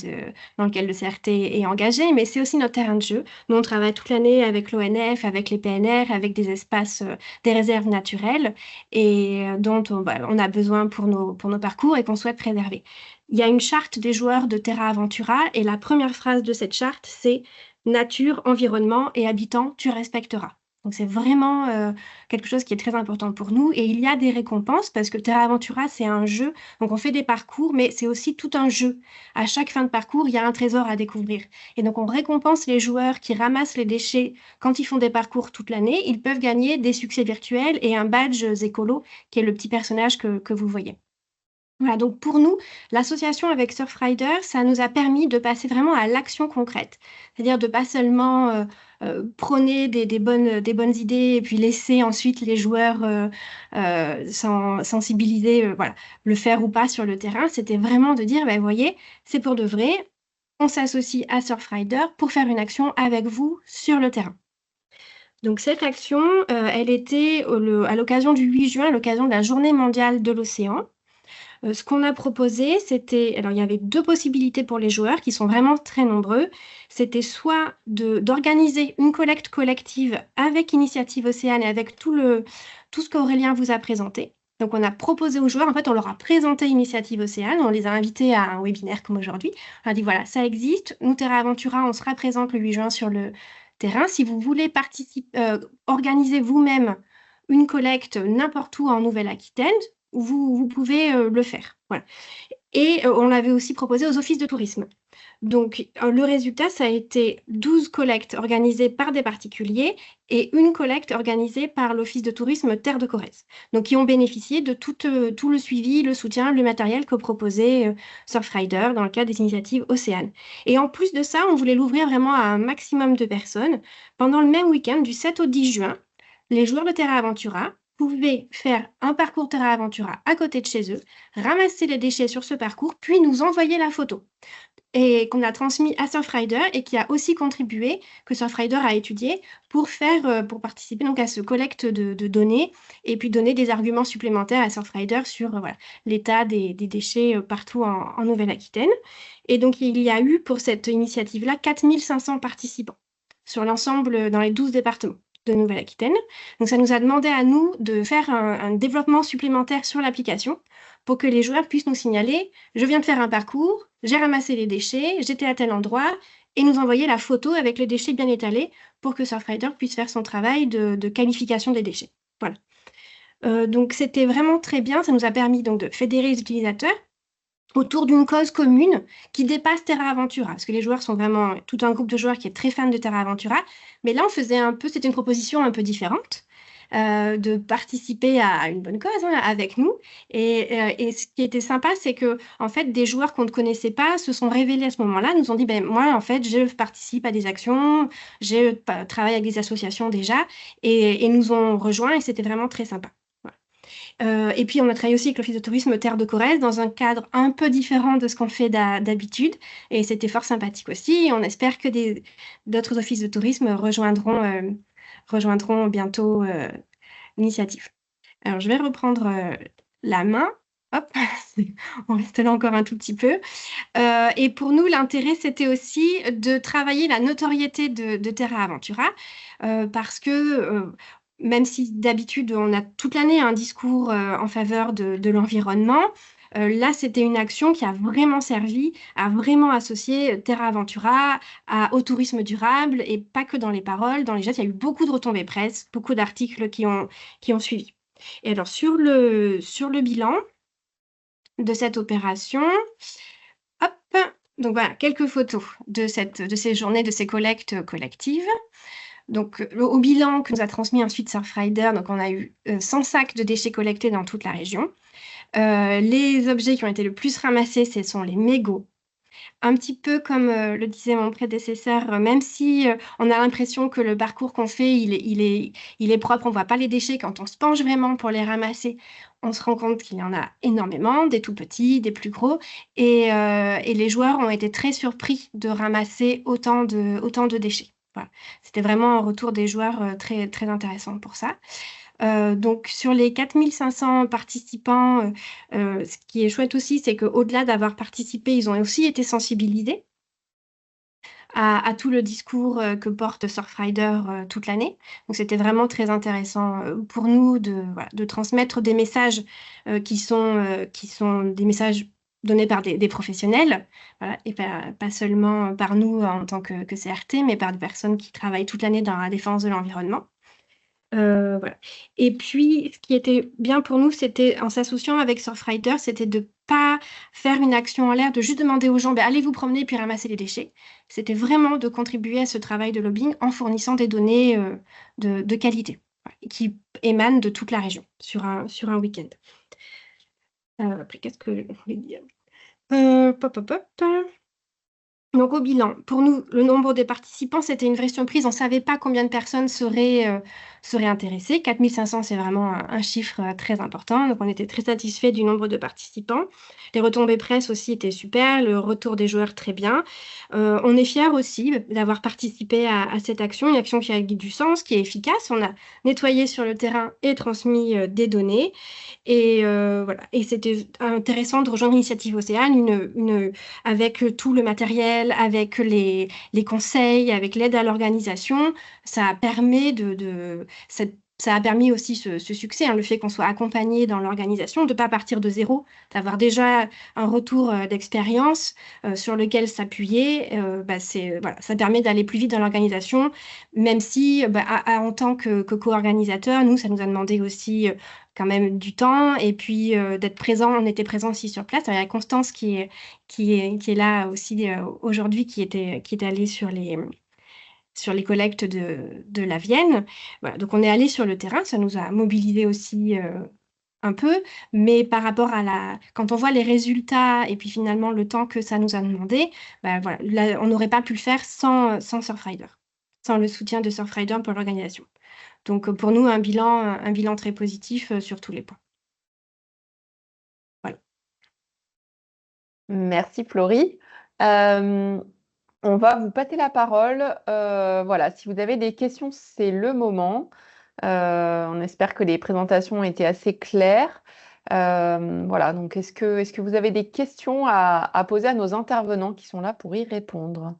dans lequel le CRT est engagé, mais c'est aussi notre terrain de jeu. Nous, on travaille toute l'année avec l'ONF, avec les PNR, avec des espaces, des réserves naturelles et dont on a besoin pour nos parcours et qu'on souhaite préserver. Il y a une charte des joueurs de Terra Aventura et la première phrase de cette charte, c'est « Nature, environnement et habitants, tu respecteras ». Donc c'est vraiment quelque chose qui est très important pour nous et il y a des récompenses parce que Terra Aventura, c'est un jeu. Donc on fait des parcours, mais c'est aussi tout un jeu. À chaque fin de parcours, il y a un trésor à découvrir. Et donc on récompense les joueurs qui ramassent les déchets quand ils font des parcours toute l'année. Ils peuvent gagner des succès virtuels et un badge écolo, qui est le petit personnage que vous voyez. Voilà, donc pour nous, l'association avec Surfrider, ça nous a permis de passer vraiment à l'action concrète. C'est-à-dire de pas seulement prôner des bonnes idées et puis laisser ensuite les joueurs sensibiliser, voilà, le faire ou pas sur le terrain. C'était vraiment de dire, vous voyez, c'est pour de vrai, on s'associe à Surfrider pour faire une action avec vous sur le terrain. Donc cette action, elle était à l'occasion du 8 juin, à l'occasion de la Journée mondiale de l'océan. Ce qu'on a proposé, c'était, alors il y avait 2 possibilités pour les joueurs qui sont vraiment très nombreux. C'était soit d'organiser une collecte collective avec Initiative Océane et avec tout ce qu'Aurélien vous a présenté. Donc on a proposé aux joueurs, en fait on leur a présenté Initiative Océane, on les a invités à un webinaire comme aujourd'hui. On a dit voilà, ça existe, nous Terra Aventura, on sera présente le 8 juin sur le terrain. Si vous voulez organiser vous-même une collecte n'importe où en Nouvelle-Aquitaine, vous pouvez le faire. Voilà. Et on l'avait aussi proposé aux offices de tourisme. Donc, le résultat, ça a été 12 collectes organisées par des particuliers et une collecte organisée par l'office de tourisme Terre de Corrèze. Donc, qui ont bénéficié de tout le suivi, le soutien, le matériel que proposait Surfrider dans le cadre des initiatives Océane. Et en plus de ça, on voulait l'ouvrir vraiment à un maximum de personnes. Pendant le même week-end, du 7 au 10 juin, les joueurs de Terra Aventura pouvaient faire un parcours Terra Aventura à côté de chez eux, ramasser les déchets sur ce parcours, puis nous envoyer la photo. Et qu'on a transmis à Surfrider et qui a aussi contribué, que Surfrider a étudié, pour participer donc à ce collecte de données et puis donner des arguments supplémentaires à Surfrider sur l'état des déchets partout en Nouvelle-Aquitaine. Et donc il y a eu pour cette initiative-là 4500 participants sur l'ensemble dans les 12 départements de Nouvelle-Aquitaine. Donc ça nous a demandé à nous de faire un développement supplémentaire sur l'application pour que les joueurs puissent nous signaler « je viens de faire un parcours, j'ai ramassé les déchets, j'étais à tel endroit » et nous envoyer la photo avec les déchets bien étalés pour que Surfrider puisse faire son travail de qualification des déchets. Voilà. Donc c'était vraiment très bien, ça nous a permis donc de fédérer les utilisateurs autour d'une cause commune qui dépasse Terra Aventura. Parce que les joueurs sont vraiment tout un groupe de joueurs qui est très fan de Terra Aventura. Mais là, c'était une proposition un peu différente de participer à une bonne cause avec nous. Et ce qui était sympa, c'est que en fait, des joueurs qu'on ne connaissait pas se sont révélés à ce moment-là, nous ont dit, moi, en fait, je participe à des actions, je travaille avec des associations déjà, et nous ont rejoints, et c'était vraiment très sympa. Et puis, on a travaillé aussi avec l'Office de tourisme Terre de Corrèze dans un cadre un peu différent de ce qu'on fait d'habitude. Et c'était fort sympathique aussi. Et on espère que d'autres offices de tourisme rejoindront bientôt l'initiative. Alors, je vais reprendre la main. Hop, on reste là encore un tout petit peu. Et pour nous, l'intérêt, c'était aussi de travailler la notoriété de Terra Aventura parce que même si d'habitude, on a toute l'année un discours en faveur de l'environnement, là, c'était une action qui a vraiment servi à vraiment associer Terra Aventura au tourisme durable et pas que dans les paroles, dans les gestes. Il y a eu beaucoup de retombées presse, beaucoup d'articles qui ont suivi. Et alors, sur le bilan de cette opération, hop, donc voilà, quelques photos de ces journées, de ces collectes collectives. Donc, au bilan que nous a transmis ensuite Surfrider, donc on a eu 100 sacs de déchets collectés dans toute la région. Les objets qui ont été le plus ramassés, ce sont les mégots. un petit peu comme le disait mon prédécesseur, même si on a l'impression que le parcours qu'on fait, il est propre, on ne voit pas les déchets, quand on se penche vraiment pour les ramasser, on se rend compte qu'il y en a énormément, des tout petits, des plus gros, et les joueurs ont été très surpris de ramasser autant de déchets. Voilà. C'était vraiment un retour des joueurs très, très intéressant pour ça. Donc sur les 4500 participants, ce qui est chouette aussi, c'est qu'au-delà d'avoir participé, ils ont aussi été sensibilisés à tout le discours que porte Surfrider toute l'année. Donc c'était vraiment très intéressant pour nous de transmettre des messages qui sont des messages donnés par des professionnels, voilà, et pas seulement par nous en tant que CRT, mais par des personnes qui travaillent toute l'année dans la défense de l'environnement. Voilà. Et puis, ce qui était bien pour nous, c'était en s'associant avec Surfrider, c'était de pas faire une action en l'air, de juste demander aux gens, ben, allez vous promener puis ramasser les déchets. C'était vraiment de contribuer à ce travail de lobbying en fournissant des données de qualité, voilà, qui émanent de toute la région sur un week-end. Après, qu'est-ce que je voulais dire? Pop, pop, pop. Donc au bilan, pour nous, le nombre des participants, c'était une vraie surprise. On ne savait pas combien de personnes seraient intéressées. 4500, c'est vraiment un chiffre très important. Donc on était très satisfaits du nombre de participants. Les retombées presse aussi étaient super, le retour des joueurs très bien. On est fiers aussi d'avoir participé à cette action, une action qui a du sens, qui est efficace. On a nettoyé sur le terrain et transmis des données. Et voilà. Et c'était intéressant de rejoindre l'initiative Océane, avec tout le matériel, avec les conseils, avec l'aide à l'organisation. Ça permet ça a permis aussi ce succès, hein, le fait qu'on soit accompagné dans l'organisation, de ne pas partir de zéro, d'avoir déjà un retour d'expérience sur lequel s'appuyer. Voilà, ça permet d'aller plus vite dans l'organisation, même si en tant que co-organisateur, nous, ça nous a demandé aussi quand même du temps et puis d'être présent. On était présent aussi sur place. Il y a Constance qui est là aussi aujourd'hui, qui est allée sur les collectes de la Vienne. Voilà, donc on est allé sur le terrain, ça nous a mobilisés aussi un peu, mais par rapport quand on voit les résultats et puis finalement le temps que ça nous a demandé, voilà, là, on n'aurait pas pu le faire sans Surfrider, sans le soutien de Surfrider pour l'organisation. Donc pour nous, un bilan très positif sur tous les points. Voilà. Merci Florie. On va vous passer la parole. Voilà, si vous avez des questions, c'est le moment. On espère que les présentations ont été assez claires. Voilà, donc est-ce que vous avez des questions à poser à nos intervenants qui sont là pour y répondre?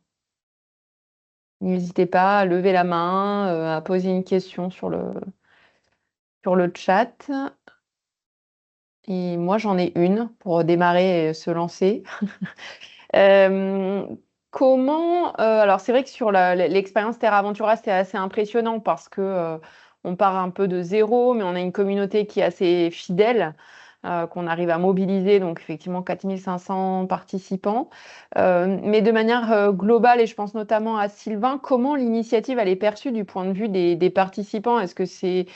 N'hésitez pas à lever la main, à poser une question sur le chat. Et moi, j'en ai une pour démarrer et se lancer. Alors c'est vrai que sur l'expérience Terra Aventura, c'est assez impressionnant parce que on part un peu de zéro, mais on a une communauté qui est assez fidèle, qu'on arrive à mobiliser, donc effectivement 4500 participants. Mais de manière globale, et je pense notamment à Sylvain, comment l'initiative elle est perçue du point de vue des participants? Est-ce que c'est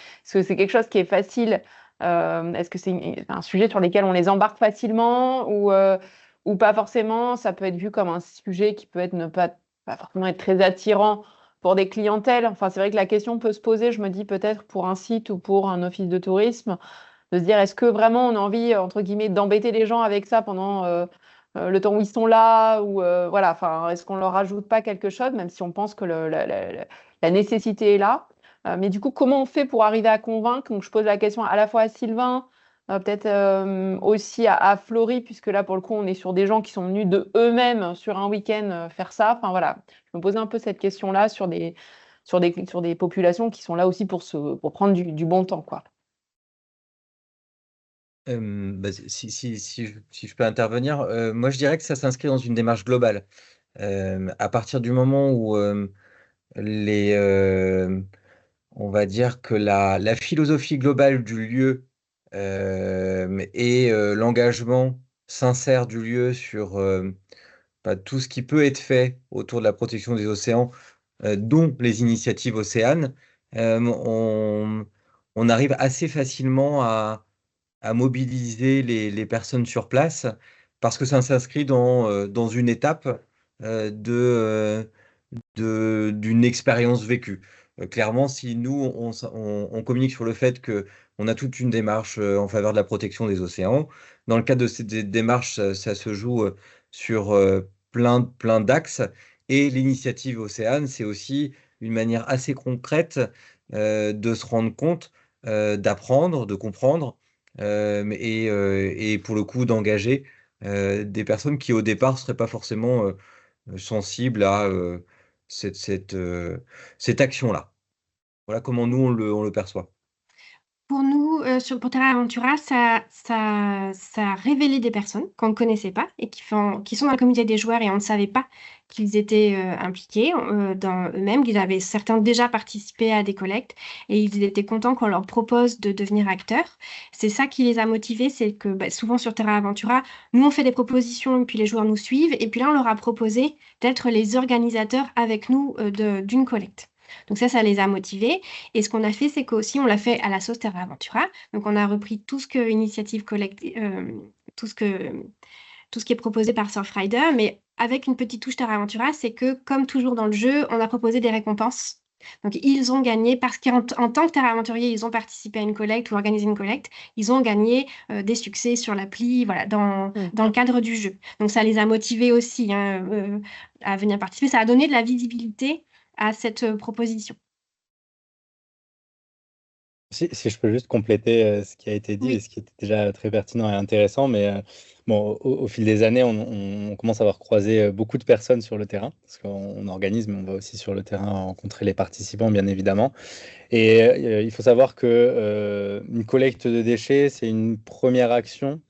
quelque chose qui est facile? Est-ce que c'est un sujet sur lequel on les embarque facilement ou pas forcément? Ça peut être vu comme un sujet qui peut être ne pas forcément être très attirant pour des clientèles. Enfin, c'est vrai que la question peut se poser, je me dis peut-être pour un site ou pour un office de tourisme, de se dire est-ce que vraiment on a envie, entre guillemets, d'embêter les gens avec ça pendant le temps où ils sont là ou voilà, enfin, est-ce qu'on leur rajoute pas quelque chose, même si on pense que la nécessité est là. Mais du coup, comment on fait pour arriver à convaincre? Donc, je pose la question à la fois à Sylvain, peut-être aussi à Florie, puisque là, pour le coup, on est sur des gens qui sont venus de eux-mêmes sur un week-end faire ça. Enfin, voilà, je me posais un peu cette question-là sur des populations qui sont là aussi pour prendre du bon temps, quoi. Si je peux intervenir, moi je dirais que ça s'inscrit dans une démarche globale. À partir du moment où on va dire que la philosophie globale du lieu et l'engagement sincère du lieu sur tout ce qui peut être fait autour de la protection des océans, dont les initiatives Océane, on arrive assez facilement à mobiliser les personnes sur place parce que ça s'inscrit dans une étape d'une expérience vécue. Clairement, si nous, on communique sur le fait qu'on a toute une démarche en faveur de la protection des océans, dans le cadre de cette démarche, ça se joue sur plein d'axes. Et l'initiative Océane, c'est aussi une manière assez concrète de se rendre compte, d'apprendre, de comprendre, et pour le coup d'engager des personnes qui au départ ne seraient pas forcément sensibles à cette action-là. Voilà comment nous, on le perçoit. Pour nous, pour Terra Aventura, ça a révélé des personnes qu'on ne connaissait pas et qui sont dans la communauté des joueurs et on ne savait pas qu'ils étaient impliqués dans eux-mêmes. Certains déjà participé à des collectes et ils étaient contents qu'on leur propose de devenir acteurs. C'est ça qui les a motivés, c'est que souvent sur Terra Aventura, nous on fait des propositions et puis les joueurs nous suivent et puis là on leur a proposé d'être les organisateurs avec nous d'une collecte. Donc ça les a motivés. Et ce qu'on a fait, c'est qu'aussi, on l'a fait à la sauce Terra Aventura. Donc, on a repris tout ce que Initiative Collecte, tout ce qui est proposé par Surfrider, mais avec une petite touche Terra Aventura, c'est que, comme toujours dans le jeu, on a proposé des récompenses. Donc, ils ont gagné, parce qu'en tant que Terra Aventurier, ils ont participé à une collecte ou organisé une collecte, ils ont gagné des succès sur l'appli, voilà, dans le cadre du jeu. Donc, ça les a motivés aussi à venir participer. Ça a donné de la visibilité à cette proposition. Si je peux juste compléter ce qui a été dit et Oui. ce qui était déjà très pertinent et intéressant, mais bon, au fil des années, on commence à avoir croisé beaucoup de personnes sur le terrain, parce qu'on organise, mais on va aussi sur le terrain rencontrer les participants, bien évidemment. Et il faut savoir que une collecte de déchets, c'est une première action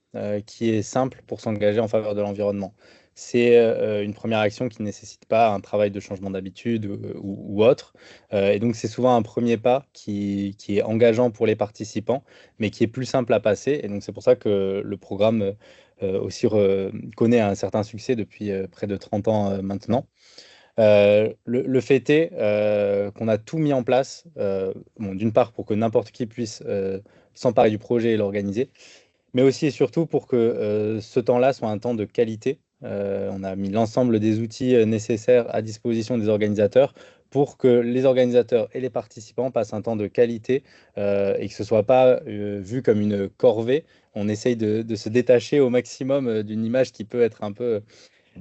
qui est simple pour s'engager en faveur de l'environnement. C'est une première action qui ne nécessite pas un travail de changement d'habitude ou autre. Et donc, c'est souvent un premier pas qui est engageant pour les participants, mais qui est plus simple à passer. Et donc, c'est pour ça que le programme aussi connaît un certain succès depuis près de 30 ans maintenant. Le fait est qu'on a tout mis en place, bon, d'une part pour que n'importe qui puisse s'emparer du projet et l'organiser, mais aussi et surtout pour que ce temps-là soit un temps de qualité. On a mis l'ensemble des outils nécessaires à disposition des organisateurs pour que les organisateurs et les participants passent un temps de qualité et que ce ne soit pas vu comme une corvée. On essaye de se détacher au maximum d'une image qui peut être un peu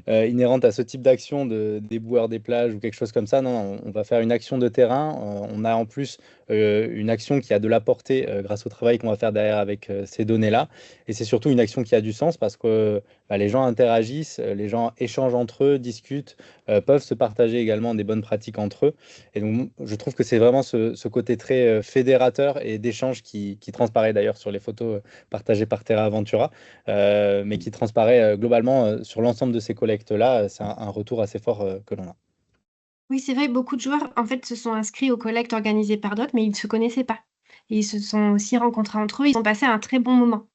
inhérente à ce type d'action de déboueur des plages ou quelque chose comme ça. Non, on va faire une action de terrain. On a en plus une action qui a de la portée grâce au travail qu'on va faire derrière avec ces données-là. Et c'est surtout une action qui a du sens parce que les gens interagissent, les gens échangent entre eux, discutent, peuvent se partager également des bonnes pratiques entre eux. Et donc, je trouve que c'est vraiment ce côté très fédérateur et d'échange qui transparaît d'ailleurs sur les photos partagées par Terra Aventura, mais qui transparaît globalement sur l'ensemble de ces collectes-là. C'est un retour assez fort que l'on a. Oui, c'est vrai, beaucoup de joueurs, en fait, se sont inscrits aux collectes organisées par d'autres, mais ils ne se connaissaient pas. Et ils se sont aussi rencontrés entre eux, ils ont passé un très bon moment.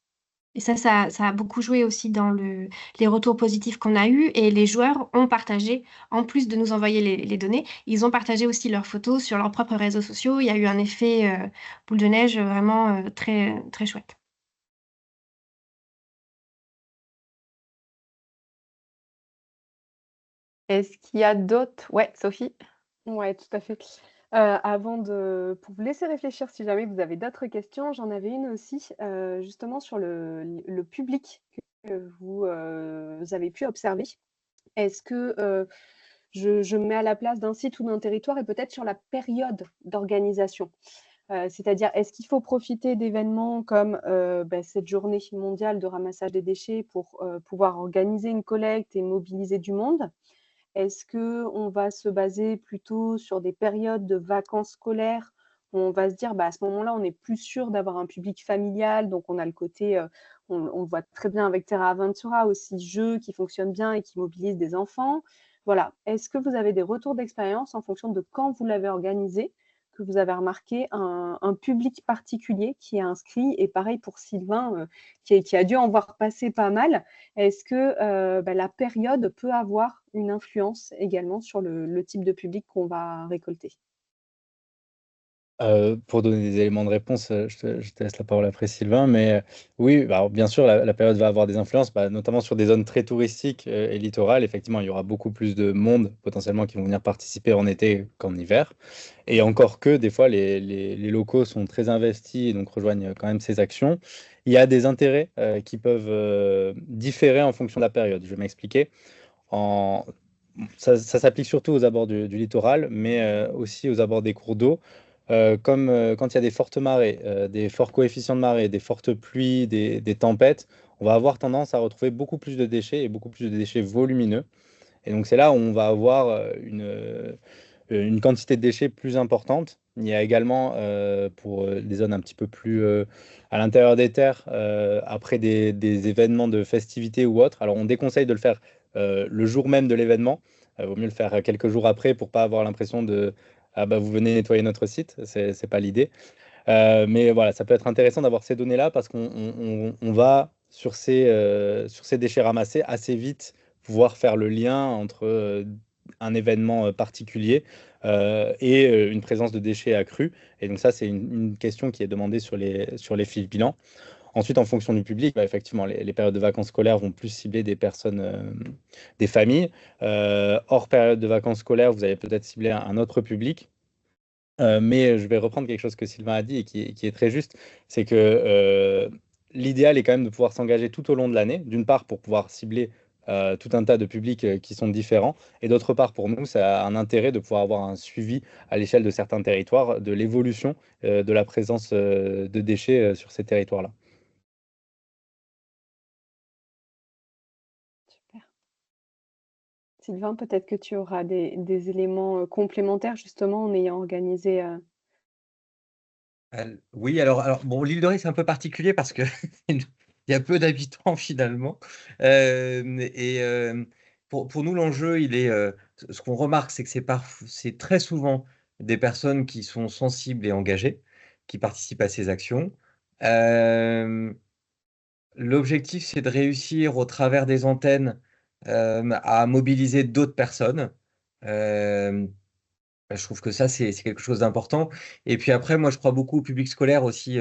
Et ça a beaucoup joué aussi dans les retours positifs qu'on a eus. Et les joueurs ont partagé, en plus de nous envoyer les données, ils ont partagé aussi leurs photos sur leurs propres réseaux sociaux. Il y a eu un effet boule de neige vraiment très, très chouette. Est-ce qu'il y a d'autres? Ouais, Sophie? Ouais, tout à fait. Pour vous laisser réfléchir, si jamais vous avez d'autres questions, j'en avais une aussi, justement sur le public que vous avez pu observer. Est-ce que je me mets à la place d'un site ou d'un territoire et peut-être sur la période d'organisation? C'est-à-dire, est-ce qu'il faut profiter d'événements comme cette journée mondiale de ramassage des déchets pour pouvoir organiser une collecte et mobiliser du monde? Est-ce qu'on va se baser plutôt sur des périodes de vacances scolaires où on va se dire, à ce moment-là, on est plus sûr d'avoir un public familial, donc on a le côté, on le voit très bien avec Terra Aventura aussi, jeu qui fonctionne bien et qui mobilise des enfants. Voilà. Est-ce que vous avez des retours d'expérience en fonction de quand vous l'avez organisé, que vous avez remarqué un public particulier qui est inscrit? Et pareil pour Sylvain, qui a dû en voir passer pas mal. Est-ce que la période peut avoir une influence également sur le type de public qu'on va récolter? Pour donner des éléments de réponse, je te laisse la parole après Sylvain, mais oui, bah, alors, bien sûr, la période va avoir des influences, bah, notamment sur des zones très touristiques et littorales. Effectivement, il y aura beaucoup plus de monde potentiellement qui vont venir participer en été qu'en hiver. Et encore que, des fois, les locaux sont très investis et donc rejoignent quand même ces actions. Il y a des intérêts qui peuvent différer en fonction de la période. Je vais m'expliquer. En... Ça s'applique surtout aux abords du littoral, mais aussi aux abords des cours d'eau. Comme quand il y a des fortes marées, des forts coefficients de marée, des fortes pluies, des tempêtes, on va avoir tendance à retrouver beaucoup plus de déchets et beaucoup plus de déchets volumineux. Et donc c'est là où on va avoir une quantité de déchets plus importante. Il y a également, pour des zones un petit peu plus à l'intérieur des terres, après des événements de festivités ou autres. Alors, on déconseille de le faire le jour même de l'événement. Il vaut mieux le faire quelques jours après pour pas avoir l'impression de ah bah vous venez nettoyer notre site. C'est pas l'idée. Mais voilà, ça peut être intéressant d'avoir ces données-là parce qu'on va sur ces déchets ramassés assez vite pouvoir faire le lien entre un événement particulier et une présence de déchets accrus. Et donc ça, c'est une question qui est demandée sur les fiches bilan. Ensuite, en fonction du public, bah, effectivement, les périodes de vacances scolaires vont plus cibler des personnes, des familles. Hors période de vacances scolaires, vous allez peut-être cibler un autre public. Mais je vais reprendre quelque chose que Sylvain a dit et qui est très juste, c'est que l'idéal est quand même de pouvoir s'engager tout au long de l'année, d'une part pour pouvoir cibler tout un tas de publics qui sont différents, et d'autre part pour nous, ça a un intérêt de pouvoir avoir un suivi à l'échelle de certains territoires de l'évolution de la présence de déchets sur ces territoires-là. Super. Sylvain, peut-être que tu auras des éléments complémentaires justement en ayant organisé. Oui, alors bon, l'île de Ré, c'est un peu particulier parce que il y a peu d'habitants finalement. Pour nous, l'enjeu, il est, ce qu'on remarque, c'est que c'est très souvent des personnes qui sont sensibles et engagées, qui participent à ces actions. Hem, L'objectif, c'est de réussir au travers des antennes, à mobiliser d'autres personnes. Hem Bah, je trouve que ça, c'est quelque chose d'important et puis après, moi, je crois beaucoup au public scolaire aussi,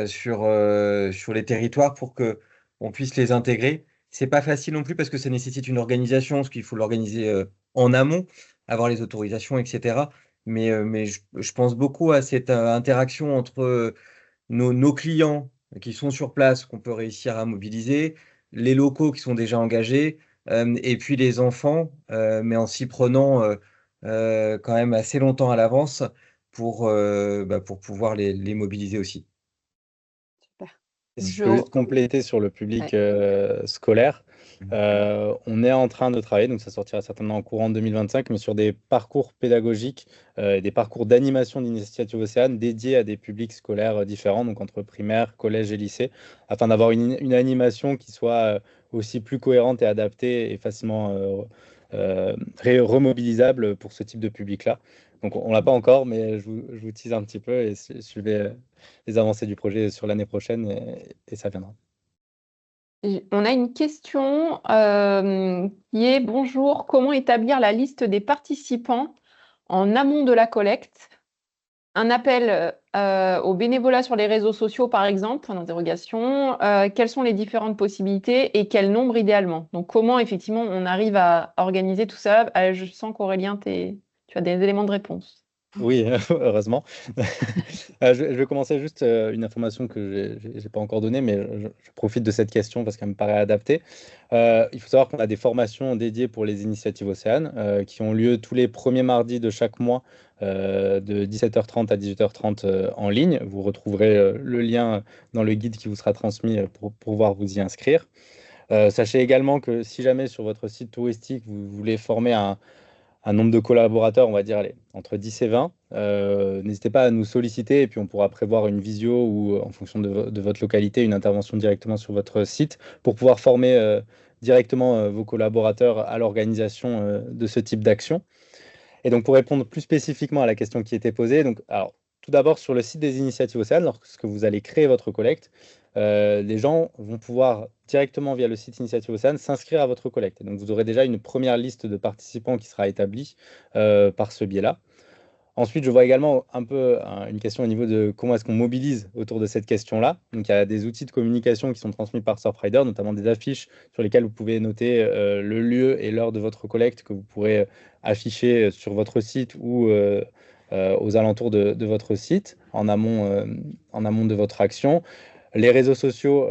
sur les territoires pour qu'on puisse les intégrer. C'est pas facile non plus parce que ça nécessite une organisation, parce qu'il faut l'organiser, en amont, avoir les autorisations et cetera. Mais je pense beaucoup à cette, interaction entre, nos clients qui sont sur place, qu'on peut réussir à mobiliser, les locaux qui sont déjà engagés, et puis les enfants, mais en s'y prenant, quand même assez longtemps à l'avance pour pouvoir les mobiliser aussi. Super. Et si je Je... peux juste compléter sur le public scolaire, on est en train de travailler, donc ça sortira certainement en courant 2025, mais sur des parcours pédagogiques et des parcours d'animation d'initiative Océane dédiés à des publics scolaires différents, donc entre primaire, collège et lycée, afin d'avoir une animation qui soit aussi plus cohérente et adaptée et facilement remobilisable pour ce type de public-là. Donc on l'a pas encore, mais je vous tease un petit peu et suivez les avancées du projet sur l'année prochaine et ça viendra. On a une question qui est: bonjour, comment établir la liste des participants en amont de la collecte? Un appel au bénévolat sur les réseaux sociaux, par exemple, point d'interrogation. Quelles sont les différentes possibilités et quel nombre idéalement? Donc, comment effectivement on arrive à organiser tout ça? Je sens qu'Aurélien, tu as des éléments de réponse. Oui, heureusement. Je vais commencer juste une information que j'ai pas encore donnée, mais je profite de cette question parce qu'elle me paraît adaptée. Il faut savoir qu'on a des formations dédiées pour les initiatives Océane qui ont lieu tous les premiers mardis de chaque mois de 17h30 à 18h30 en ligne. Vous retrouverez le lien dans le guide qui vous sera transmis pour pouvoir vous y inscrire. Sachez également que si jamais sur votre site touristique, vous voulez former un nombre de collaborateurs, on va dire, allez, entre 10 et 20. N'hésitez pas à nous solliciter et puis on pourra prévoir une visio ou, en fonction de votre localité, une intervention directement sur votre site pour pouvoir former directement vos collaborateurs à l'organisation de ce type d'action. Et donc, pour répondre plus spécifiquement à la question qui était posée, donc, alors, tout d'abord, sur le site des initiatives Océane, lorsque vous allez créer votre collecte, les gens vont pouvoir directement via le site Initiative Océane s'inscrire à votre collecte. Et donc, vous aurez déjà une première liste de participants qui sera établie par ce biais-là. Ensuite, je vois également un peu une question au niveau de comment est-ce qu'on mobilise autour de cette question-là. Donc, il y a des outils de communication qui sont transmis par Surfrider, notamment des affiches sur lesquelles vous pouvez noter le lieu et l'heure de votre collecte que vous pourrez afficher sur votre site ou aux alentours de votre site en amont de votre action. Les réseaux sociaux,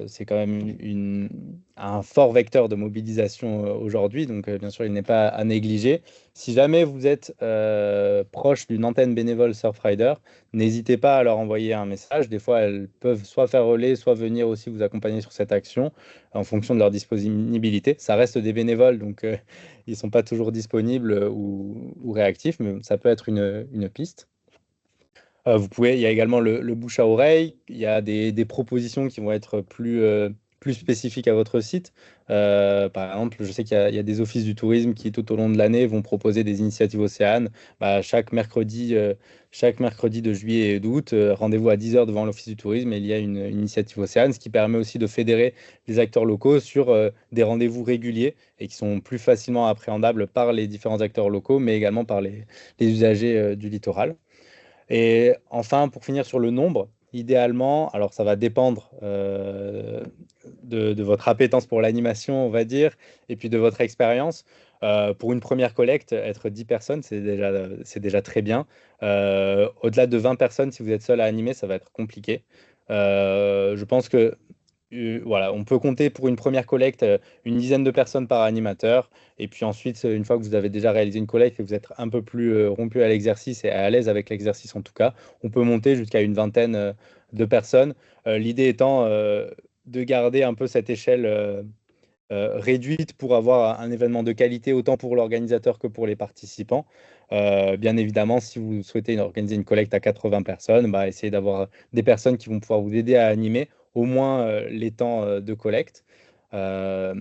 c'est quand même un fort vecteur de mobilisation aujourd'hui, donc bien sûr, il n'est pas à négliger. Si jamais vous êtes proche d'une antenne bénévole Surfrider, n'hésitez pas à leur envoyer un message. Des fois, elles peuvent soit faire relais, soit venir aussi vous accompagner sur cette action en fonction de leur disponibilité. Ça reste des bénévoles, donc ils ne sont pas toujours disponibles ou réactifs, mais ça peut être une piste. Il y a également le bouche à oreille, il y a des propositions qui vont être plus spécifiques à votre site. Par exemple, je sais qu'il y a des offices du tourisme qui, tout au long de l'année, vont proposer des initiatives Océane. Chaque mercredi de juillet et d'août, rendez-vous à 10 h devant l'office du tourisme et il y a une initiative Océane, ce qui permet aussi de fédérer les acteurs locaux sur des rendez-vous réguliers et qui sont plus facilement appréhendables par les différents acteurs locaux, mais également par les usagers du littoral. Et enfin, pour finir sur le nombre, idéalement, alors ça va dépendre de votre appétence pour l'animation, on va dire, et puis de votre expérience. Pour une première collecte, être 10 personnes, c'est déjà très bien. Au-delà de 20 personnes, si vous êtes seul à animer, ça va être compliqué. Je pense que voilà, on peut compter pour une première collecte une dizaine de personnes par animateur. Et puis ensuite, une fois que vous avez déjà réalisé une collecte et que vous êtes un peu plus rompu à l'exercice et à l'aise avec l'exercice en tout cas, on peut monter jusqu'à une vingtaine de personnes. L'idée étant de garder un peu cette échelle réduite pour avoir un événement de qualité autant pour l'organisateur que pour les participants. Bien évidemment, si vous souhaitez organiser une collecte à 80 personnes, essayez d'avoir des personnes qui vont pouvoir vous aider à animer au moins les temps de collecte. Euh,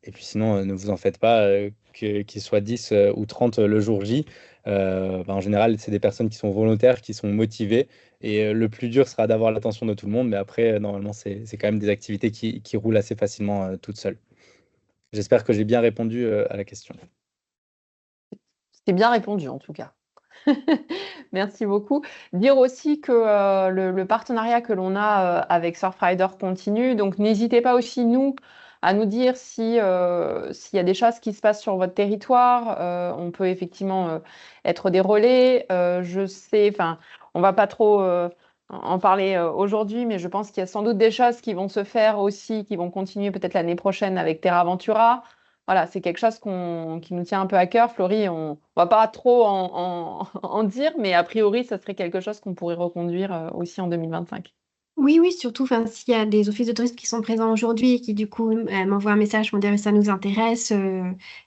et puis sinon, ne vous en faites pas, qu'ils soient 10 ou 30 le jour J. En général, c'est des personnes qui sont volontaires, qui sont motivées. Et le plus dur sera d'avoir l'attention de tout le monde. Mais après, normalement, c'est quand même des activités qui roulent assez facilement toutes seules. J'espère que j'ai bien répondu à la question. C'est bien répondu en tout cas. Merci beaucoup. Dire aussi que le partenariat que l'on a avec Surfrider continue. Donc, n'hésitez pas aussi, à nous dire s'il y a des choses qui se passent sur votre territoire. On peut effectivement être des relais. Je sais, enfin, on va pas trop en parler aujourd'hui, mais je pense qu'il y a sans doute des choses qui vont se faire aussi, qui vont continuer peut-être l'année prochaine avec Terra Ventura. Voilà, c'est quelque chose qui nous tient un peu à cœur. Florie, on va pas trop en dire, mais a priori, ça serait quelque chose qu'on pourrait reconduire aussi en 2025. Oui, oui, surtout s'il y a des offices de tourisme qui sont présents aujourd'hui et qui du coup m'envoient un message pour dire ça nous intéresse,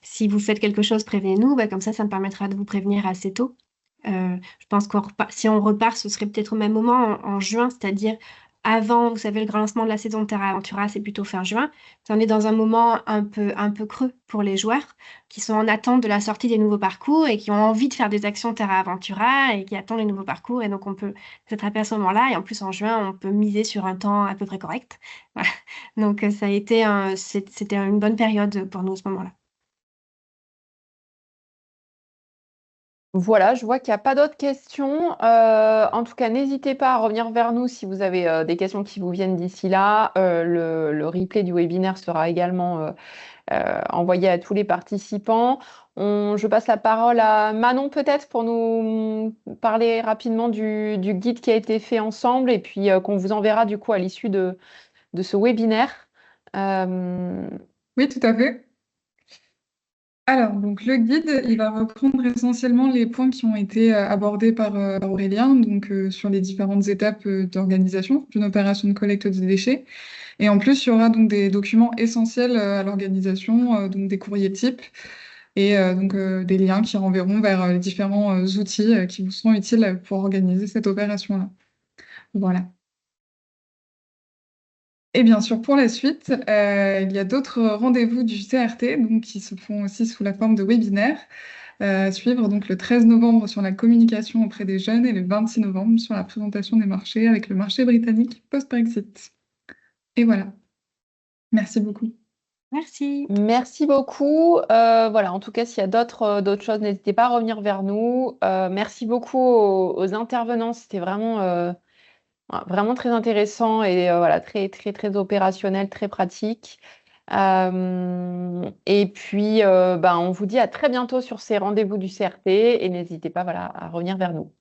si vous faites quelque chose, prévenez-nous, comme ça me permettra de vous prévenir assez tôt. Je pense si on repart, ce serait peut-être au même moment, en juin, c'est-à-dire avant, vous savez, le grand lancement de la saison de Terra Aventura, c'est plutôt fin juin. On est dans un moment un peu creux pour les joueurs qui sont en attente de la sortie des nouveaux parcours et qui ont envie de faire des actions Terra Aventura et qui attendent les nouveaux parcours. Et donc, on peut s'attraper à ce moment-là. Et en plus, en juin, on peut miser sur un temps à peu près correct. Voilà. Donc, c'était une bonne période pour nous à ce moment-là. Voilà, je vois qu'il n'y a pas d'autres questions. En tout cas, n'hésitez pas à revenir vers nous si vous avez des questions qui vous viennent d'ici là. Le replay du webinaire sera également envoyé à tous les participants. Je passe la parole à Manon peut-être pour nous parler rapidement du guide qui a été fait ensemble et puis qu'on vous enverra du coup à l'issue de ce webinaire. Oui, tout à fait. Alors, donc le guide, il va reprendre essentiellement les points qui ont été abordés par Aurélien, donc sur les différentes étapes d'organisation d'une opération de collecte de déchets. Et en plus, il y aura donc des documents essentiels à l'organisation, donc des courriers types et donc des liens qui renverront vers les différents outils qui vous seront utiles pour organiser cette opération-là. Voilà. Et bien sûr, pour la suite, il y a d'autres rendez-vous du CRT donc, qui se font aussi sous la forme de webinaires. À suivre donc le 13 novembre sur la communication auprès des jeunes et le 26 novembre sur la présentation des marchés avec le marché britannique post-Brexit. Et voilà. Merci beaucoup. Merci. Merci beaucoup. Voilà, en tout cas, s'il y a d'autres choses, n'hésitez pas à revenir vers nous. Merci beaucoup aux intervenants. C'était vraiment très intéressant et voilà, très, très, très opérationnel, très pratique. Et puis, on vous dit à très bientôt sur ces rendez-vous du CRT et n'hésitez pas voilà, à revenir vers nous.